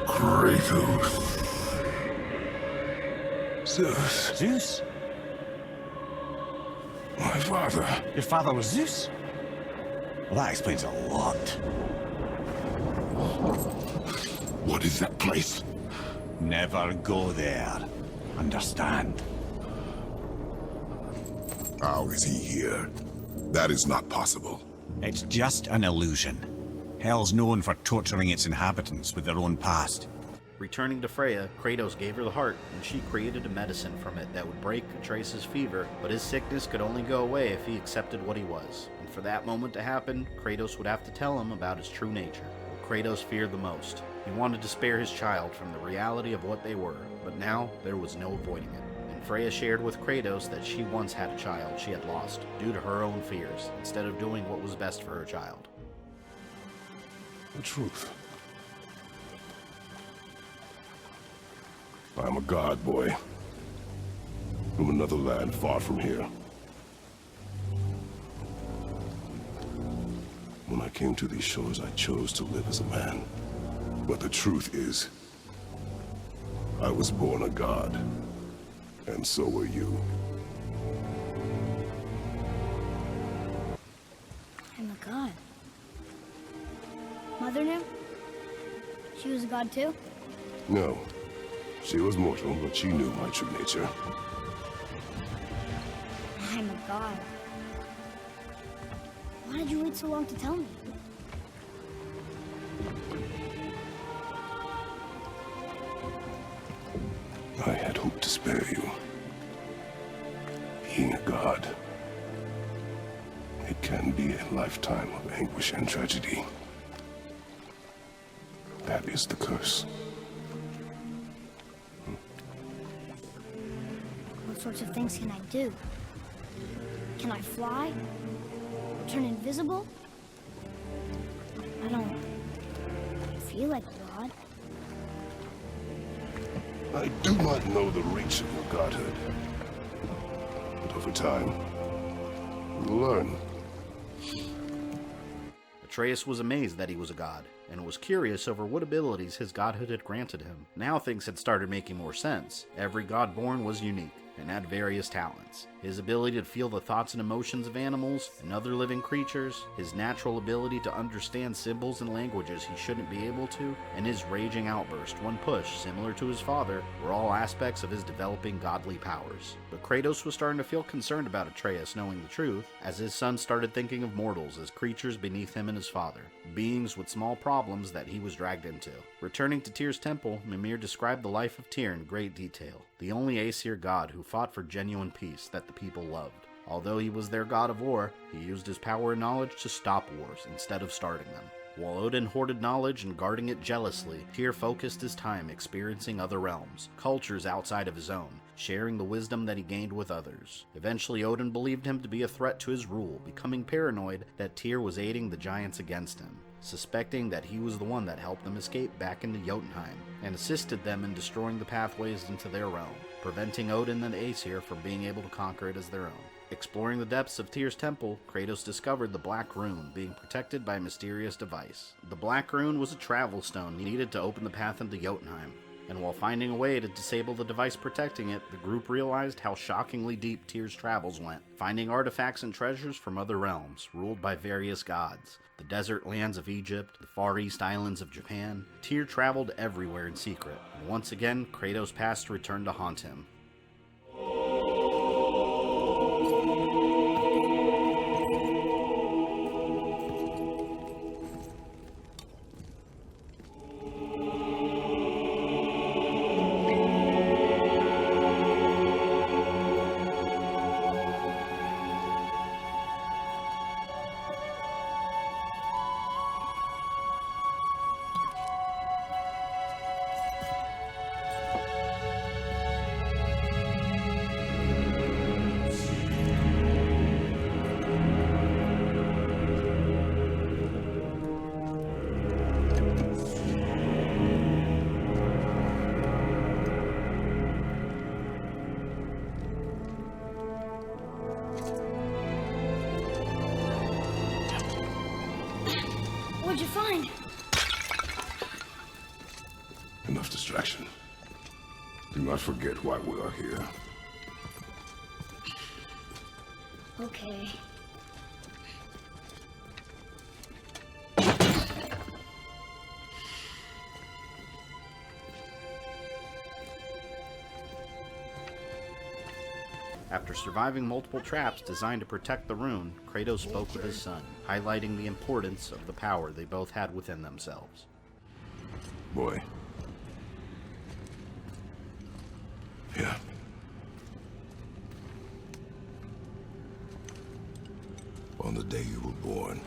Kratos. Zeus. Zeus? My father. Your father was Zeus? Well, that explains a lot. What is that place? Never go there. Understand? How is he here? That is not possible. It's just an illusion. Hell's known for torturing its inhabitants with their own past. Returning to Freya, Kratos gave her the heart, and she created a medicine from it that would break Atreus' fever, but his sickness could only go away if he accepted what he was. And for that moment to happen, Kratos would have to tell him about his true nature. What Kratos feared the most. He wanted to spare his child from the reality of what they were, but now there was no avoiding it. And Freya shared with Kratos that she once had a child she had lost, due to her own fears, instead of doing what was best for her child. The truth. I am a god, boy. From another land far from here. When I came to these shores, I chose to live as a man. But the truth is, I was born a god. And so were you. I'm a god. Mother knew? She was a god too? No. She was mortal, but she knew my true nature. I'm a god. Why did you wait so long to tell me? I had hoped to spare you. Being a god, it can be a lifetime of anguish and tragedy. That is the curse. What sorts of things can I do? Can I fly? Turn invisible? I don't feel like God. I do not know the reach of your godhood. But over time, you will learn. Atreus was amazed that he was a god, and was curious over what abilities his godhood had granted him. Now things had started making more sense. Every god born was unique, and had various talents. His ability to feel the thoughts and emotions of animals and other living creatures, his natural ability to understand symbols and languages he shouldn't be able to, and his raging outburst when pushed, similar to his father, were all aspects of his developing godly powers. But Kratos was starting to feel concerned about Atreus knowing the truth, as his son started thinking of mortals as creatures beneath him and his father, beings with small problems that he was dragged into. Returning to Tyr's temple, Mimir described the life of Tyr in great detail, the only Aesir god who fought for genuine peace that the people loved. Although he was their god of war, he used his power and knowledge to stop wars instead of starting them. While Odin hoarded knowledge and guarding it jealously, Tyr focused his time experiencing other realms, cultures outside of his own, sharing the wisdom that he gained with others. Eventually, Odin believed him to be a threat to his rule, becoming paranoid that Tyr was aiding the giants against him, suspecting that he was the one that helped them escape back into Jotunheim, and assisted them in destroying the pathways into their realm, preventing Odin and Aesir from being able to conquer it as their own. Exploring the depths of Tyr's temple, Kratos discovered the Black Rune being protected by a mysterious device. The Black Rune was a travel stone needed to open the path into Jotunheim, and while finding a way to disable the device protecting it, the group realized how shockingly deep Tyr's travels went, finding artifacts and treasures from other realms, ruled by various gods. The desert lands of Egypt, the Far East islands of Japan. Tyr traveled everywhere in secret, and once again, Kratos' past returned to haunt him. What'd you find? Enough distraction. Do not forget why we are here. Okay. After surviving multiple traps designed to protect the rune, Kratos spoke with his son, highlighting the importance of the power they both had within themselves. Boy. Yeah. On the day you were born,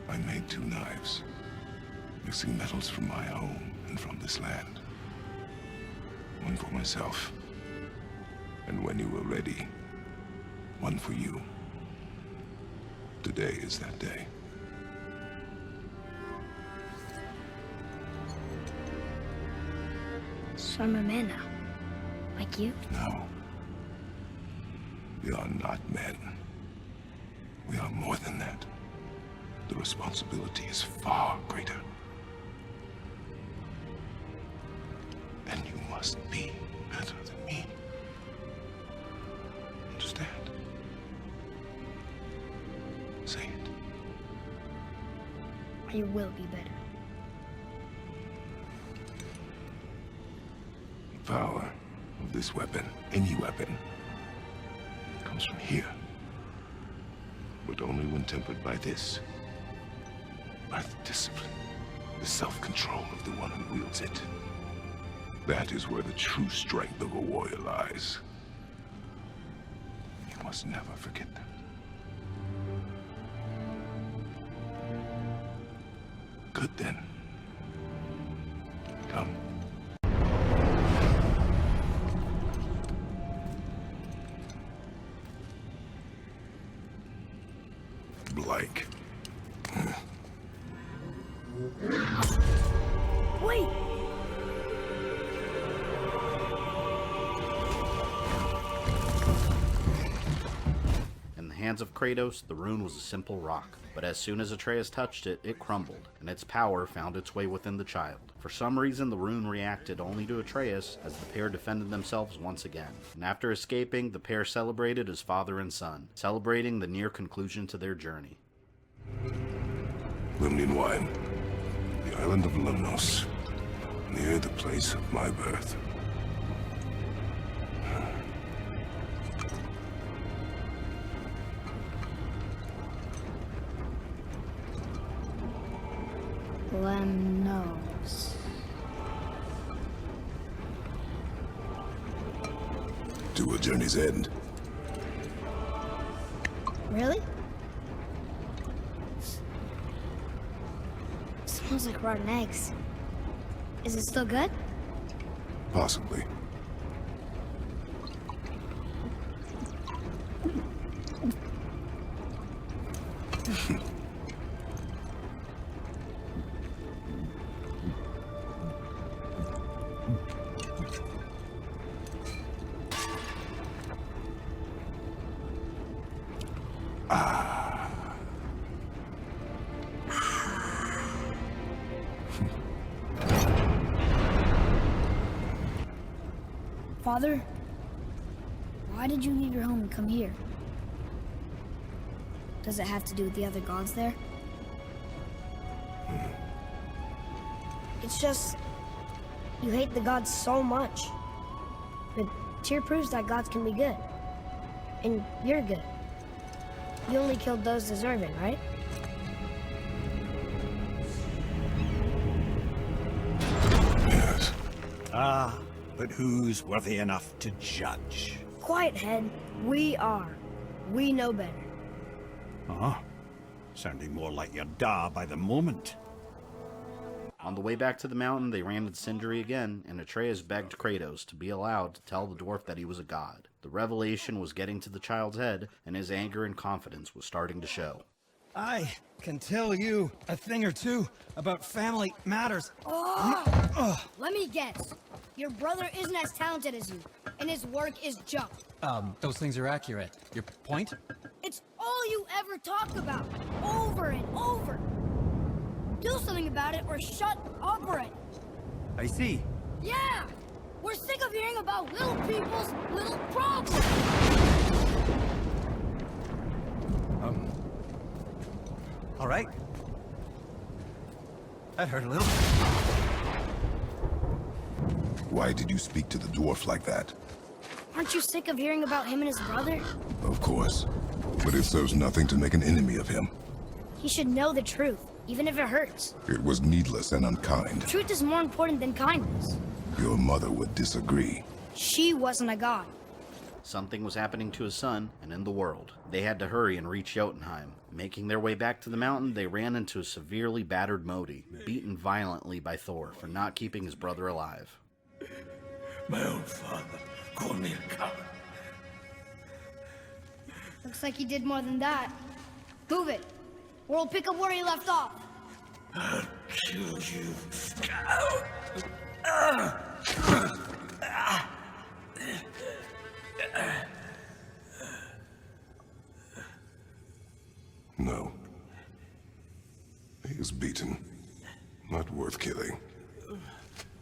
I made 2 knives, mixing metals from my home and from this land. One for myself. And when you were ready, one for you. Today is that day. So I'm a man now. Like you? No. We are not men. We are more than that. The responsibility is far greater. And you must be better than me. Understand? Say it. You will be better. The power of this weapon, any weapon, comes from here. But only when tempered by this. By the discipline, the self-control of the one who wields it. That is where the true strength of a warrior lies. You must never forget that. Good then. Come. Blank. Wait! In the hands of Kratos, the rune was a simple rock, but as soon as Atreus touched it, it crumbled, and its power found its way within the child. For some reason, the rune reacted only to Atreus as the pair defended themselves once again, and after escaping, the pair celebrated as father and son, celebrating the near conclusion to their journey. Lemnian wine. The island of Lemnos, near the place of my birth. Lemnos. To a journey's end. Really? Smells like rotten eggs. Is it still good? Possibly. Father, why did you leave your home and come here? Does it have to do with the other gods there? It's just, you hate the gods so much. But Tyr proves that gods can be good. And you're good. You only killed those deserving, right? Yes. Ah, but who's worthy enough to judge? Quiet head, we are. We know better. Huh? Sounding more like your da by the moment. On the way back to the mountain, they ran into Sindri again, and Atreus begged Kratos to be allowed to tell the dwarf that he was a god. The revelation was getting to the child's head, and his anger and confidence was starting to show. I can tell you a thing or two about family matters. Let me guess. Your brother isn't as talented as you, and his work is junk. Those things are accurate. Your point? It's all you ever talk about, over and over. Do something about it or shut up already. I see. Yeah! We're sick of hearing about little people's little problems! All right. That hurt a little. Why did you speak to the dwarf like that? Aren't you sick of hearing about him and his brother? Of course. But it serves nothing to make an enemy of him. He should know the truth, even if it hurts. It was needless and unkind. Truth is more important than kindness. Your mother would disagree. She wasn't a god. Something was happening to his son and in the world. They had to hurry and reach Jotunheim. Making their way back to the mountain, they ran into a severely battered Modi, beaten violently by Thor for not keeping his brother alive. My own father called me a coward. Looks like he did more than that. Move it, or we'll pick up where he left off. I'll kill you. No. He is beaten. Not worth killing.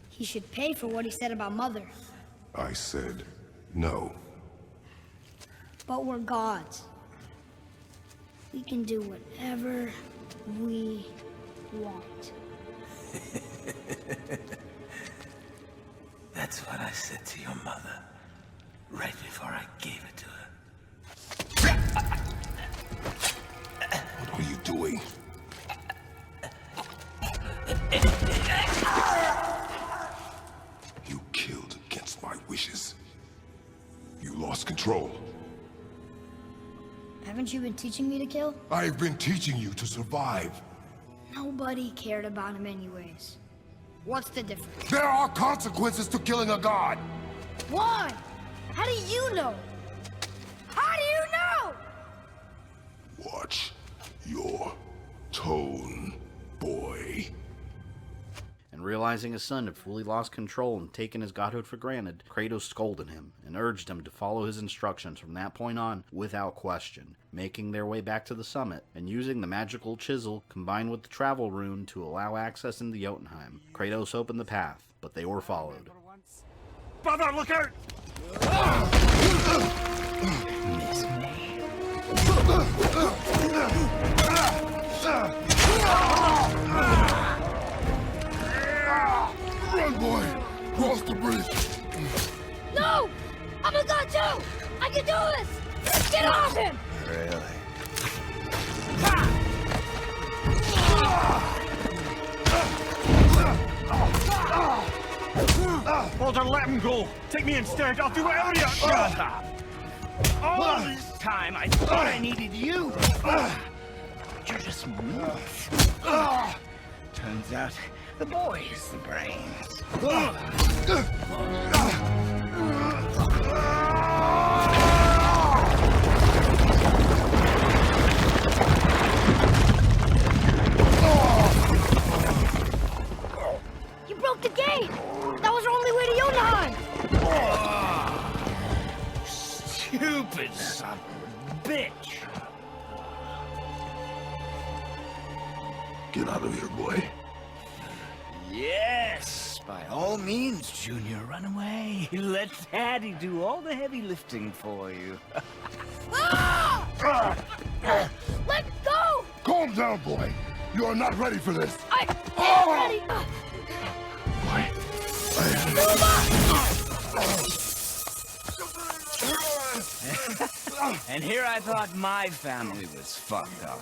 He should pay for what he said about Mother. I said no. But we're gods. We can do whatever we want. That's what I said to your mother, right before I gave it to her. What are you doing? You wishes. You lost control. Haven't you been teaching me to kill? I've been teaching you to survive. Nobody cared about him anyways. What's the difference? There are consequences to killing a god! Why? How do you know? How do you know? Watch your tone, boy. And realizing his son had fully lost control and taken his godhood for granted, Kratos scolded him and urged him to follow his instructions from that point on without question, making their way back to the summit and using the magical chisel combined with the travel rune to allow access into Jotunheim. Kratos opened the path, but they were followed. Brother, look out! Miss me? Run, boy! Cross the bridge! No! I'm a god too! I can do this! Get off him! Really? Baldur, let him go! Take me instead, I'll do whatever you... Shut up! All this time, I thought I needed you! But you're just meat. Turns out, the boy is the brains. You broke the gate! That was our only way to Jotunheim! Stupid son of a bitch! Get out of here, boy. Yes, by all means, Junior, run away. Let Daddy do all the heavy lifting for you. Let go! Calm down, boy. You are not ready for this. I am ready! Boy, And here I thought my family was fucked up.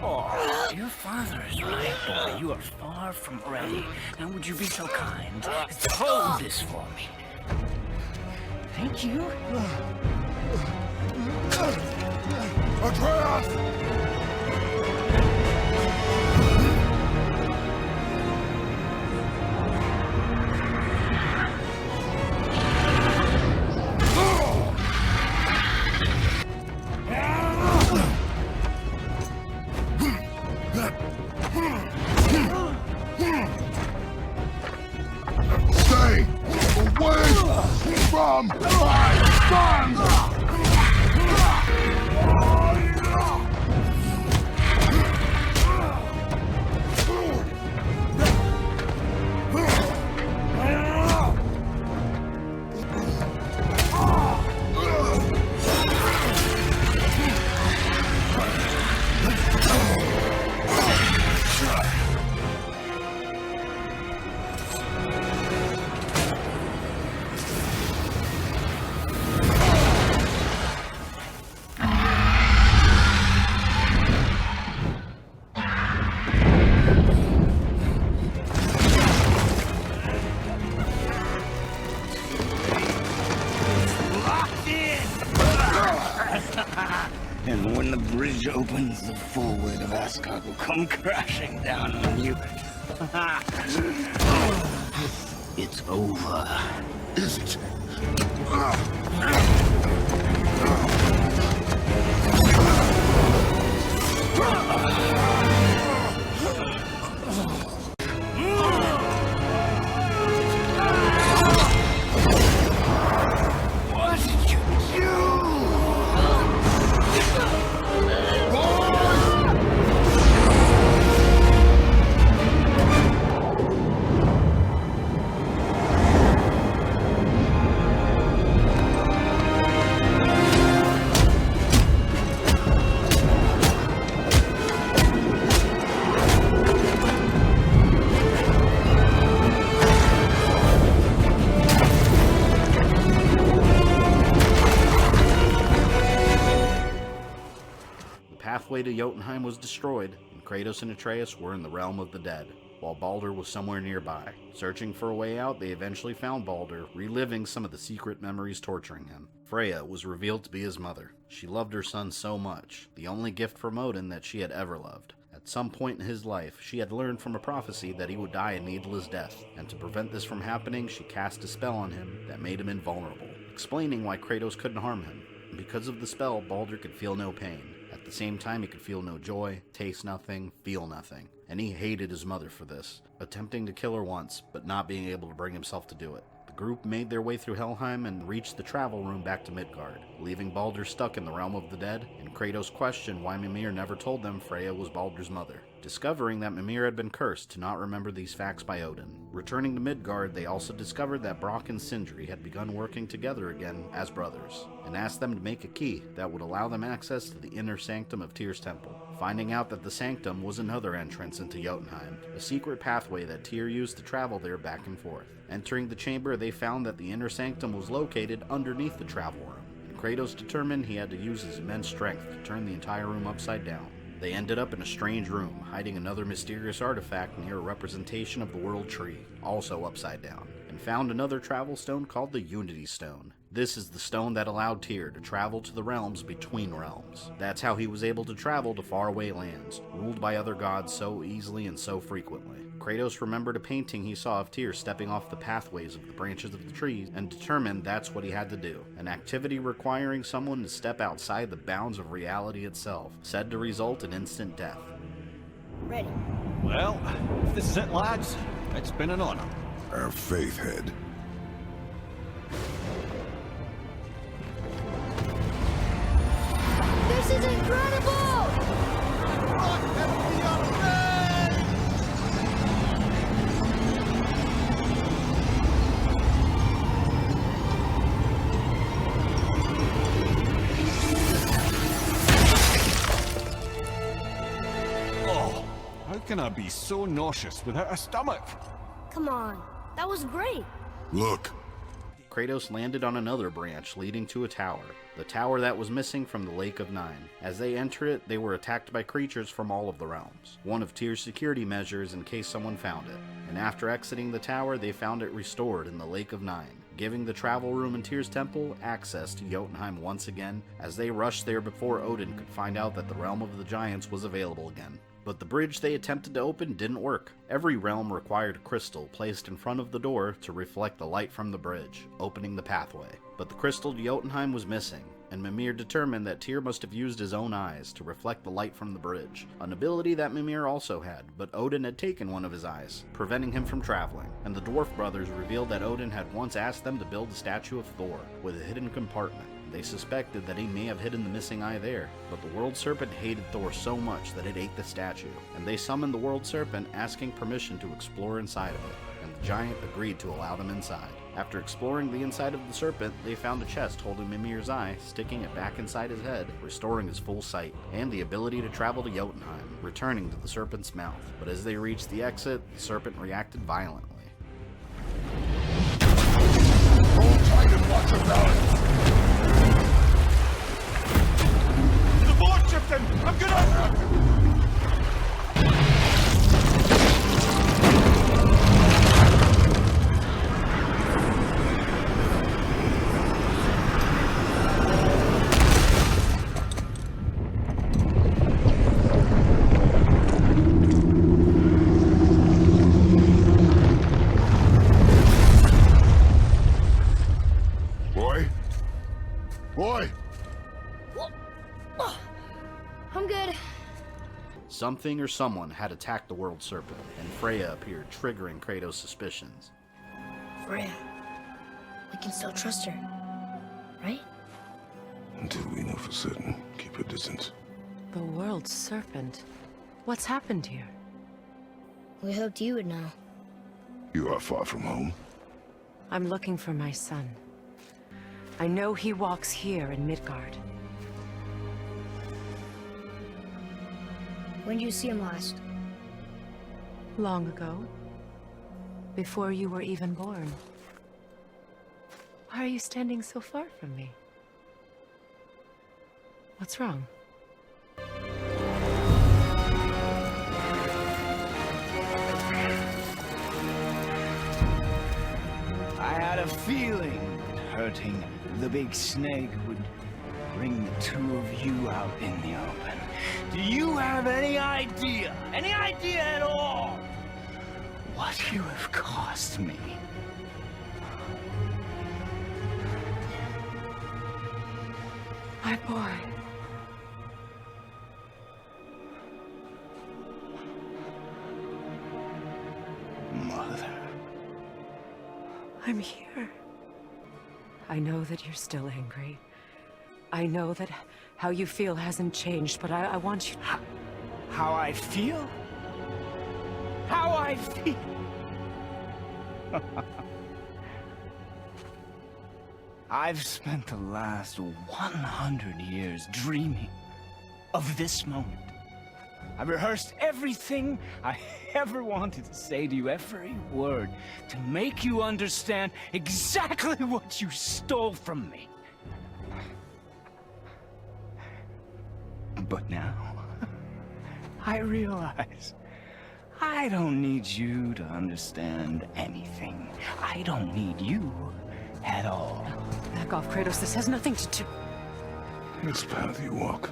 Oh, your father is right, boy. You are far from ready. Now would you be so kind as to hold this for me? Thank you. Atreus! Stay away from my son! And when the bridge opens, the full weight of Asgard will come crashing down on you. It's over. Is it? What did you do? The pathway to Jotunheim was destroyed, and Kratos and Atreus were in the realm of the dead. while Baldur was somewhere nearby. Searching for a way out, they eventually found Baldur, reliving some of the secret memories torturing him. Freya was revealed to be his mother. She loved her son so much, the only gift from Odin that she had ever loved. At some point in his life, she had learned from a prophecy that he would die a needless death, and to prevent this from happening, she cast a spell on him that made him invulnerable, explaining why Kratos couldn't harm him. Because of the spell, Baldur could feel no pain. At the same time, he could feel no joy, taste nothing, feel nothing. And he hated his mother for this, attempting to kill her once, but not being able to bring himself to do it. The group made their way through Helheim and reached the travel room back to Midgard, leaving Baldur stuck in the realm of the dead, and Kratos questioned why Mimir never told them Freya was Baldur's mother, discovering that Mimir had been cursed to not remember these facts by Odin. Returning to Midgard, they also discovered that Brock and Sindri had begun working together again as brothers, and asked them to make a key that would allow them access to the inner sanctum of Tyr's temple, finding out that the sanctum was another entrance into Jotunheim, a secret pathway that Tyr used to travel there back and forth. Entering the chamber, they found that the inner sanctum was located underneath the travel room, and Kratos determined he had to use his immense strength to turn the entire room upside down. They ended up in a strange room, hiding another mysterious artifact near a representation of the World Tree, also upside down, and found another travel stone called the Unity Stone. This is the stone that allowed Tyr to travel to the realms between realms. That's how he was able to travel to faraway lands, ruled by other gods so easily and so frequently. Kratos remembered a painting he saw of Tyr stepping off the pathways of the branches of the trees and determined that's what he had to do, an activity requiring someone to step outside the bounds of reality itself, said to result in instant death. Ready. Well, if this is it, lads, it's been an honor. Have faith, Head. This is incredible! Oh, how can I be so nauseous without a stomach? Come on, that was great. Look. Kratos landed on another branch leading to a tower, the tower that was missing from the Lake of Nine. As they enter it, they were attacked by creatures from all of the realms, one of Tyr's security measures in case someone found it. And after exiting the tower, they found it restored in the Lake of Nine, giving the travel room in Tyr's temple access to Jotunheim once again, as they rushed there before Odin could find out that the realm of the giants was available again. But the bridge they attempted to open didn't work. Every realm required a crystal placed in front of the door to reflect the light from the bridge, opening the pathway. But the crystal to Jotunheim was missing, and Mimir determined that Tyr must have used his own eyes to reflect the light from the bridge, an ability that Mimir also had, but Odin had taken one of his eyes, preventing him from traveling. And the dwarf brothers revealed that Odin had once asked them to build a statue of Thor with a hidden compartment. They suspected that he may have hidden the missing eye there, but the world serpent hated Thor so much that it ate the statue, and they summoned the world serpent asking permission to explore inside of it, and the giant agreed to allow them inside. After exploring the inside of the serpent, they found a chest holding Mimir's eye, sticking it back inside his head, restoring his full sight, and the ability to travel to Jotunheim, returning to the serpent's mouth. But as they reached the exit, the serpent reacted violently. Hold tight and watch your balance. I'm gonna... Boy! I'm good. Something or someone had attacked the world serpent, and Freya appeared, triggering Kratos' suspicions. Freya, we can still trust her, right? Until we know for certain, keep her distance. The world serpent. What's happened here? We hoped you would know. You are far from home. I'm looking for my son. I know he walks here in Midgard. When did you see him last? Long ago. Before you were even born. Why are you standing so far from me? What's wrong? a feeling that hurting the big snake would bring the two of you out in the open. Do you have any idea at all, what you have cost me? My boy. Mother. I'm here. I know that you're still angry. I know that how you feel hasn't changed, but I want you... How I feel? How I feel? I've spent the last 100 years dreaming of this moment. I rehearsed everything I ever wanted to say to you, every word, to make you understand exactly what you stole from me. But now, I realize I don't need you to understand anything. I don't need you at all. Back off, Kratos. This has nothing to do... This path you walk,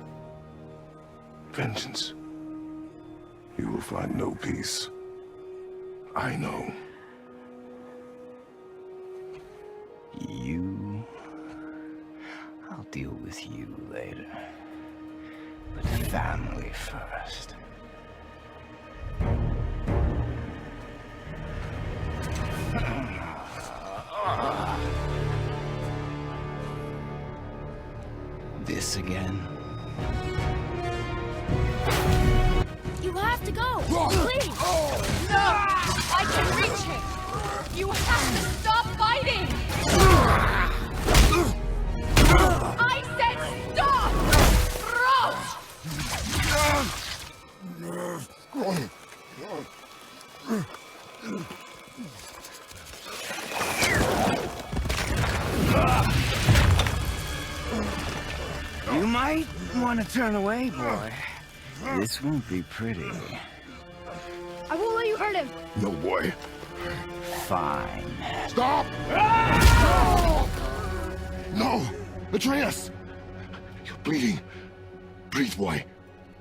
vengeance, you will find no peace. I know. You... I'll deal with you later. But family first. This again? You have to go! Please! No! I can reach him! You have to stop fighting! I said stop! You might want to turn away, boy. This won't be pretty. I won't let you hurt him! No, boy. Fine. Stop! No! Atreus! You're bleeding. Breathe, boy.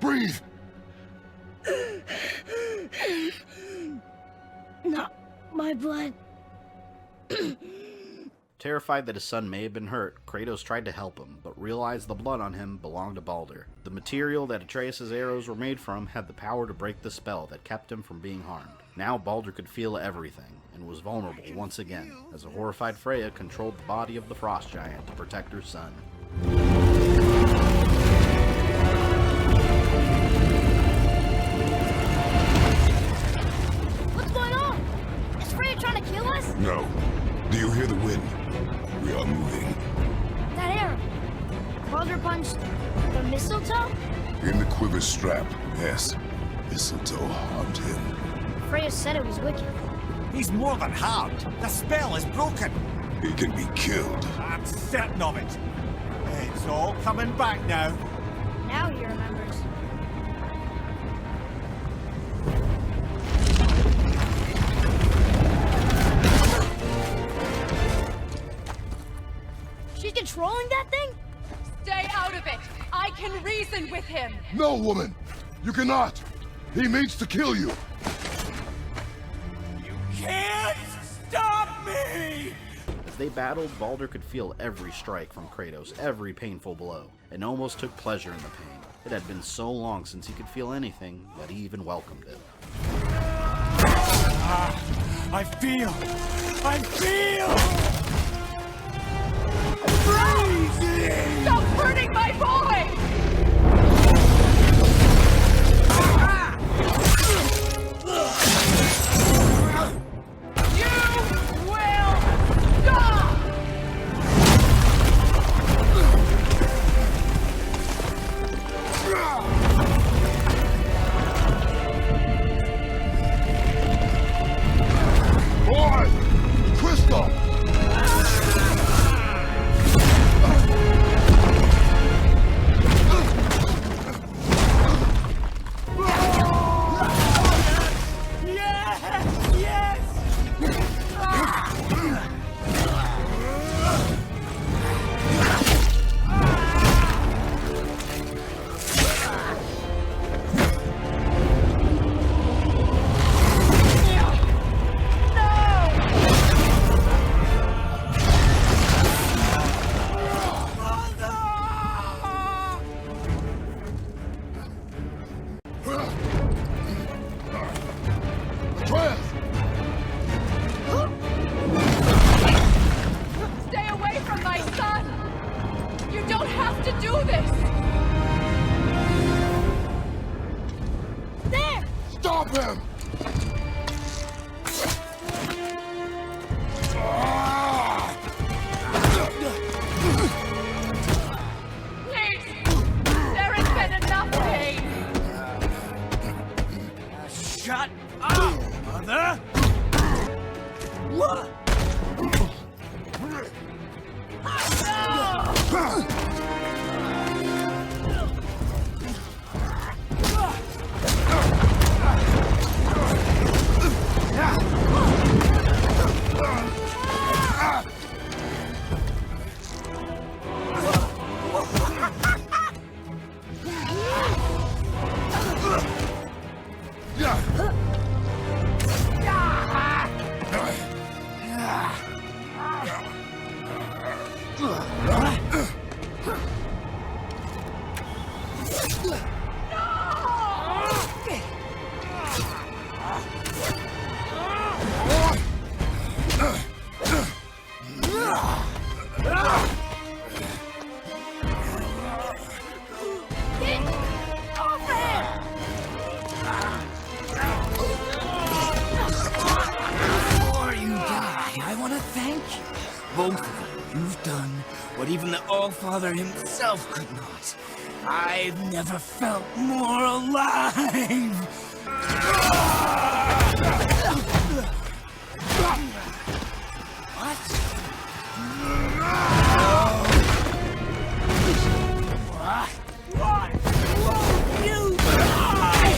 Breathe! Not my blood. Terrified that his son may have been hurt, Kratos tried to help him, but realized the blood on him belonged to Baldur. The material that Atreus' arrows were made from had the power to break the spell that kept him from being harmed. Now Baldur could feel everything, and was vulnerable once again, as a horrified Freya controlled the body of the frost giant to protect her son. What's going on? Is Freya trying to kill us? No. Do you hear the wind? We are moving. That arrow. Baldur punched the mistletoe? In the quiver strap, yes. Mistletoe harmed him. Freya said it was wicked. He's more than harmed. The spell is broken. He can be killed. I'm certain of it. It's all coming back now. Now he remembers. She's controlling that thing? Stay out of it! I can reason with him! No, woman! You cannot! He means to kill you! You can't stop me! As they battled, Baldur could feel every strike from Kratos, every painful blow, and almost took pleasure in the pain. It had been so long since he could feel anything that he even welcomed it. I feel! Stop hurting my boy! You will stop! Boy! Crystal! Stop him! Please! There has been enough pain! Shut up, Mother! What? Both of you, you've done what even the All-Father himself could not. I've never felt more alive! What? What? You die!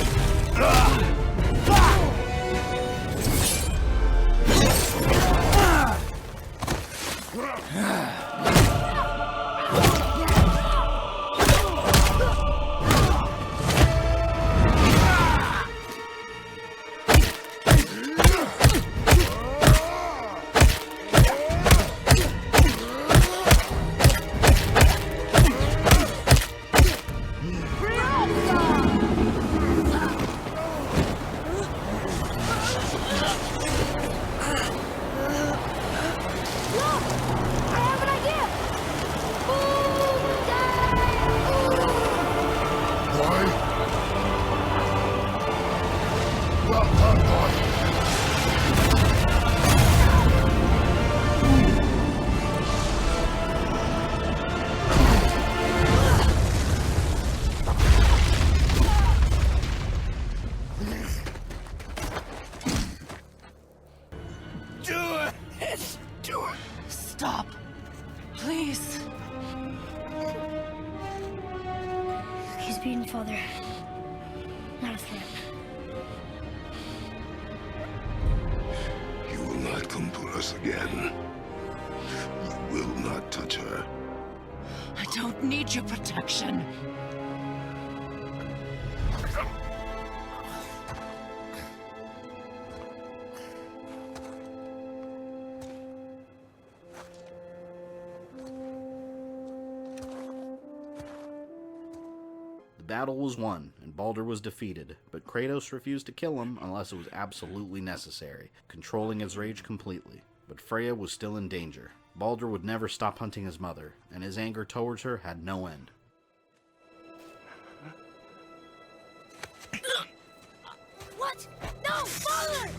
Stop. Please. He's beaten Father. Not a threat. You will not come for us again. You will not touch her. I don't need your protection. The battle was won, and Baldur was defeated, but Kratos refused to kill him unless it was absolutely necessary, controlling his rage completely. But Freya was still in danger. Baldur would never stop hunting his mother, and his anger towards her had no end. What? No, Father!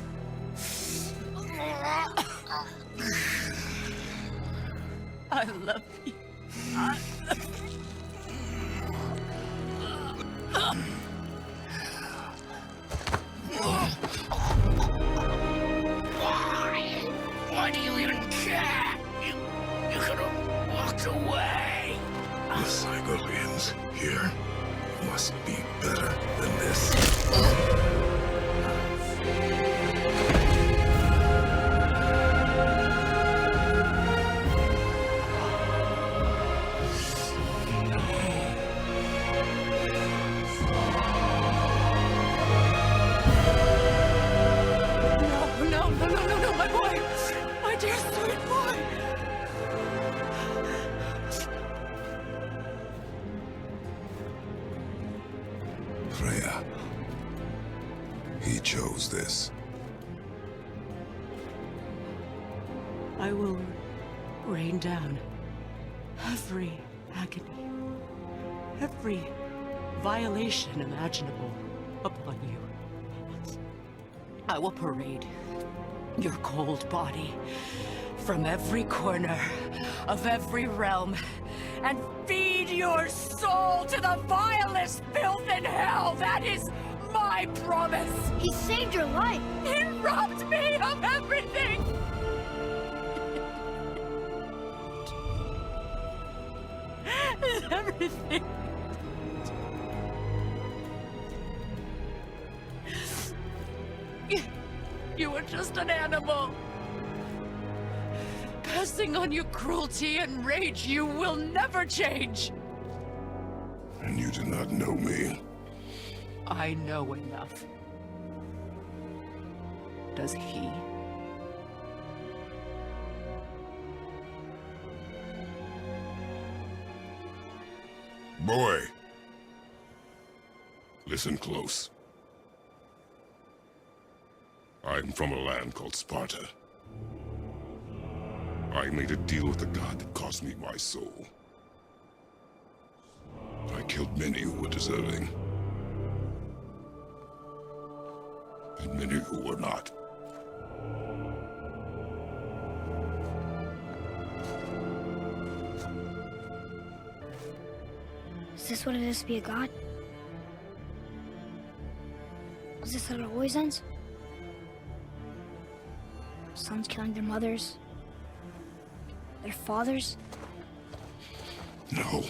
I love you. I love you. Why do you even care? You could have walked away. The Cygolians here must be better than this. No, my boy! My dear sweet boy! Freya. He chose this. I will rain down every agony, every violation imaginable upon you. I will parade your cold body from every corner of every realm and feed your soul to the vilest filth in hell. That is my promise. He saved your life. He robbed me of everything. Everything. You were just an animal. Passing on your cruelty and rage, you will never change. And you do not know me. I know enough. Does he? Boy, listen close. I'm from a land called Sparta. I made a deal with the god that cost me my soul. I killed many who were deserving. And many who were not. Is this what it is to be a god? Is this how it always ends? Sons killing their mothers? Their fathers? No.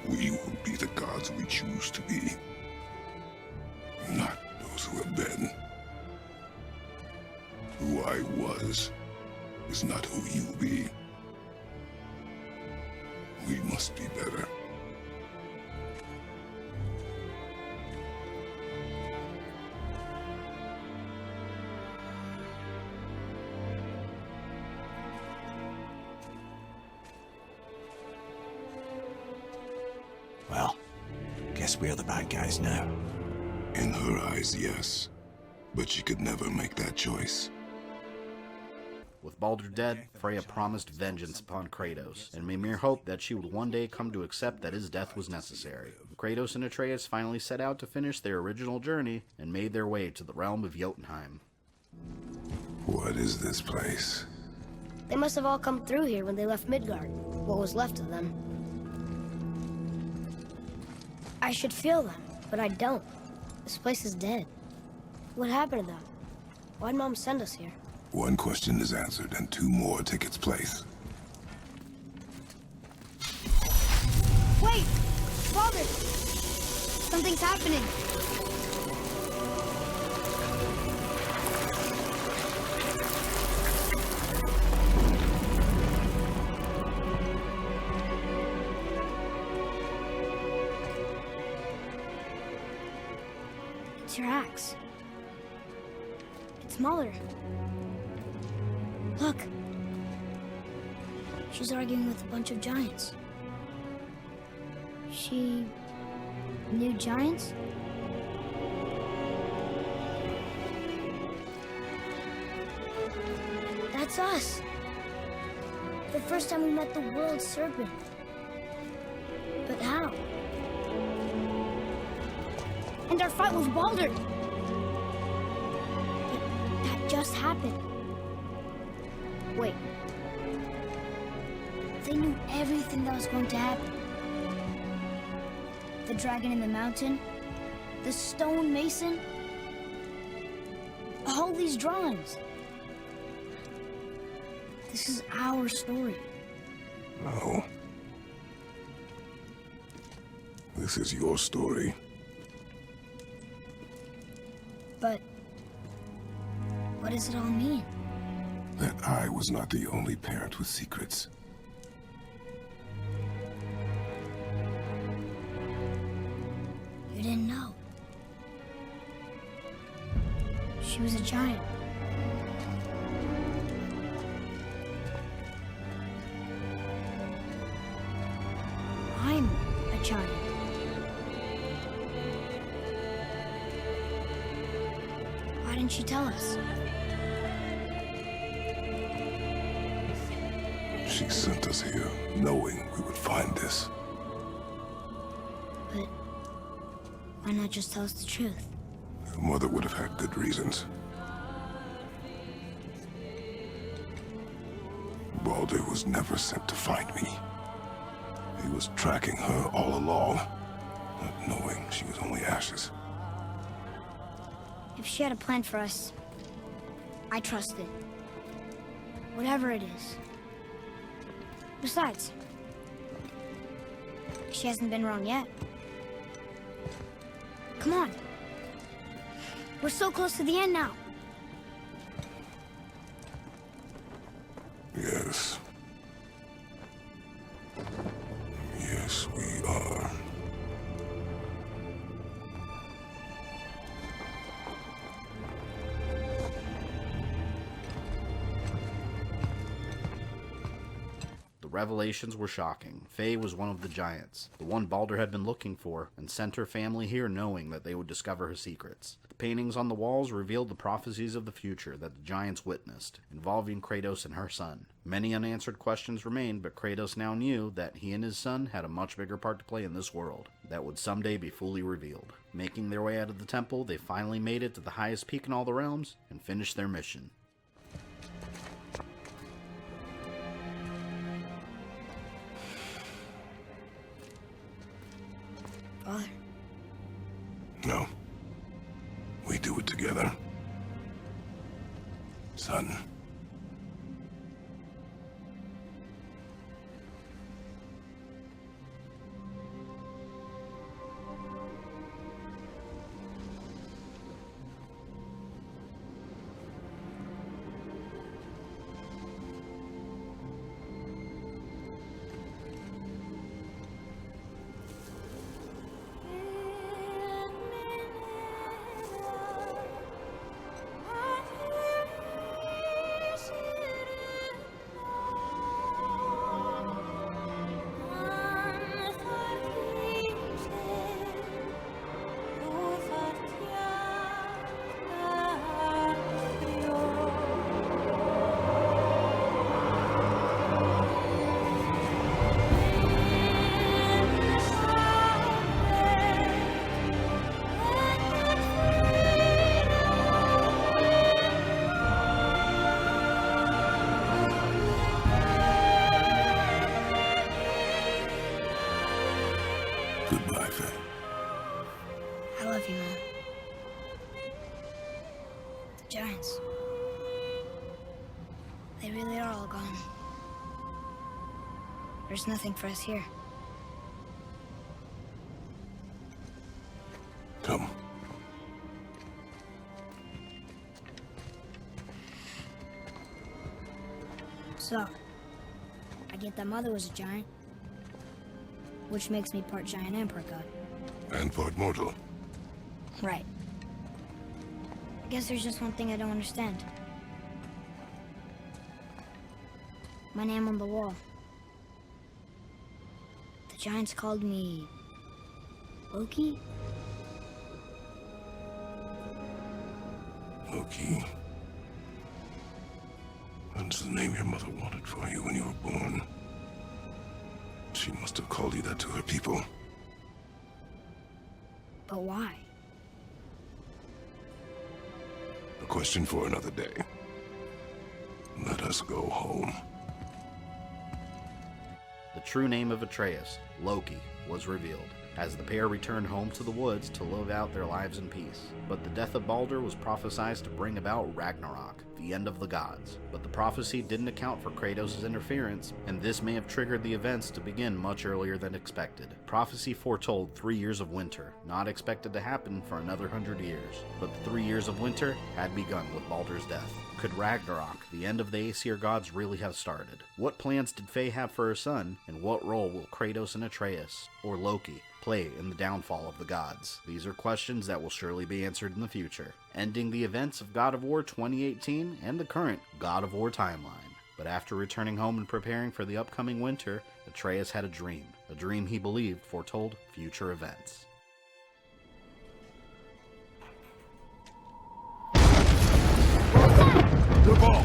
We will be the gods we choose to be. Not those who have been. Who I was is not who you be. We must be better. Well, guess we're the bad guys now. In her eyes, yes. But she could never make that choice. With Baldur dead, Freya promised vengeance upon Kratos, and Mimir hoped that she would one day come to accept that his death was necessary. Kratos and Atreus finally set out to finish their original journey and made their way to the realm of Jotunheim. What is this place? They must have all come through here when they left Midgard. What was left of them. I should feel them, but I don't. This place is dead. What happened to them? Why'd Mom send us here? One question is answered and two more take its place. Wait! Father! Something's happening! It's your axe. It's smaller. Look. She's arguing with a bunch of giants. She knew giants? That's us. The first time we met the world serpent. But how? And our fight with Baldur. That just happened. Wait. They knew everything that was going to happen. The dragon in the mountain, the stone mason, all these drawings. This is our story. No. This is your story. But what does it all mean? That I was not the only parent with secrets. You didn't know. She was a giant. I'm a giant. Why didn't she tell us? She sent us here, knowing we would find this. But why not just tell us the truth? Your mother would have had good reasons. Baldur was never sent to find me. He was tracking her all along, not knowing she was only ashes. If she had a plan for us, I trust it. Whatever it is. Besides, she hasn't been wrong yet. Come on. We're so close to the end now. Yes. Yes, we are. The revelations were shocking. Faye was one of the giants, the one Baldur had been looking for, and sent her family here knowing that they would discover her secrets. The paintings on the walls revealed the prophecies of the future that the giants witnessed, involving Kratos and her son. Many unanswered questions remained, but Kratos now knew that he and his son had a much bigger part to play in this world that would someday be fully revealed. Making their way out of the temple, they finally made it to the highest peak in all the realms and finished their mission. Father? No. We do it together. Son. Goodbye, Faye. I love you, Mom. The giants. They really are all gone. There's nothing for us here. Come. So, I get that Mother was a giant, which makes me part giant and part god. And part mortal. Right. I guess there's just one thing I don't understand. My name on the wall. The giants called me... Loki? Loki. That's the name your mother wanted for you when you were born. She must have called you that to her people. But why? A question for another day. Let us go home. The true name of Atreus, Loki, was revealed, as the pair returned home to the woods to live out their lives in peace. But the death of Baldur was prophesied to bring about Ragnarok, the end of the gods. But the prophecy didn't account for Kratos' interference, and this may have triggered the events to begin much earlier than expected. Prophecy foretold 3 years of winter, not expected to happen for another 100 years. But the 3 years of winter had begun with Baldur's death. Could Ragnarok, the end of the Aesir gods, really have started? What plans did Faye have for her son, and what role will Kratos and Atreus, or Loki, play in the downfall of the gods? These are questions that will surely be answered in the future, ending the events of God of War 2018 and the current God of War timeline. But after returning home and preparing for the upcoming winter, Atreus had a dream he believed foretold future events. The ball!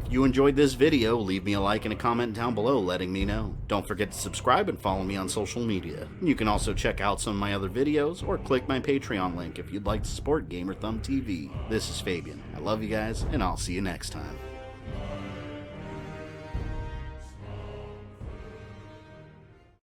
If you enjoyed this video, leave me a like and a comment down below letting me know. Don't forget to subscribe and follow me on social media. You can also check out some of my other videos or click my Patreon link if you'd like to support GamerThumbTV. This is Fabian. I love you guys, and I'll see you next time.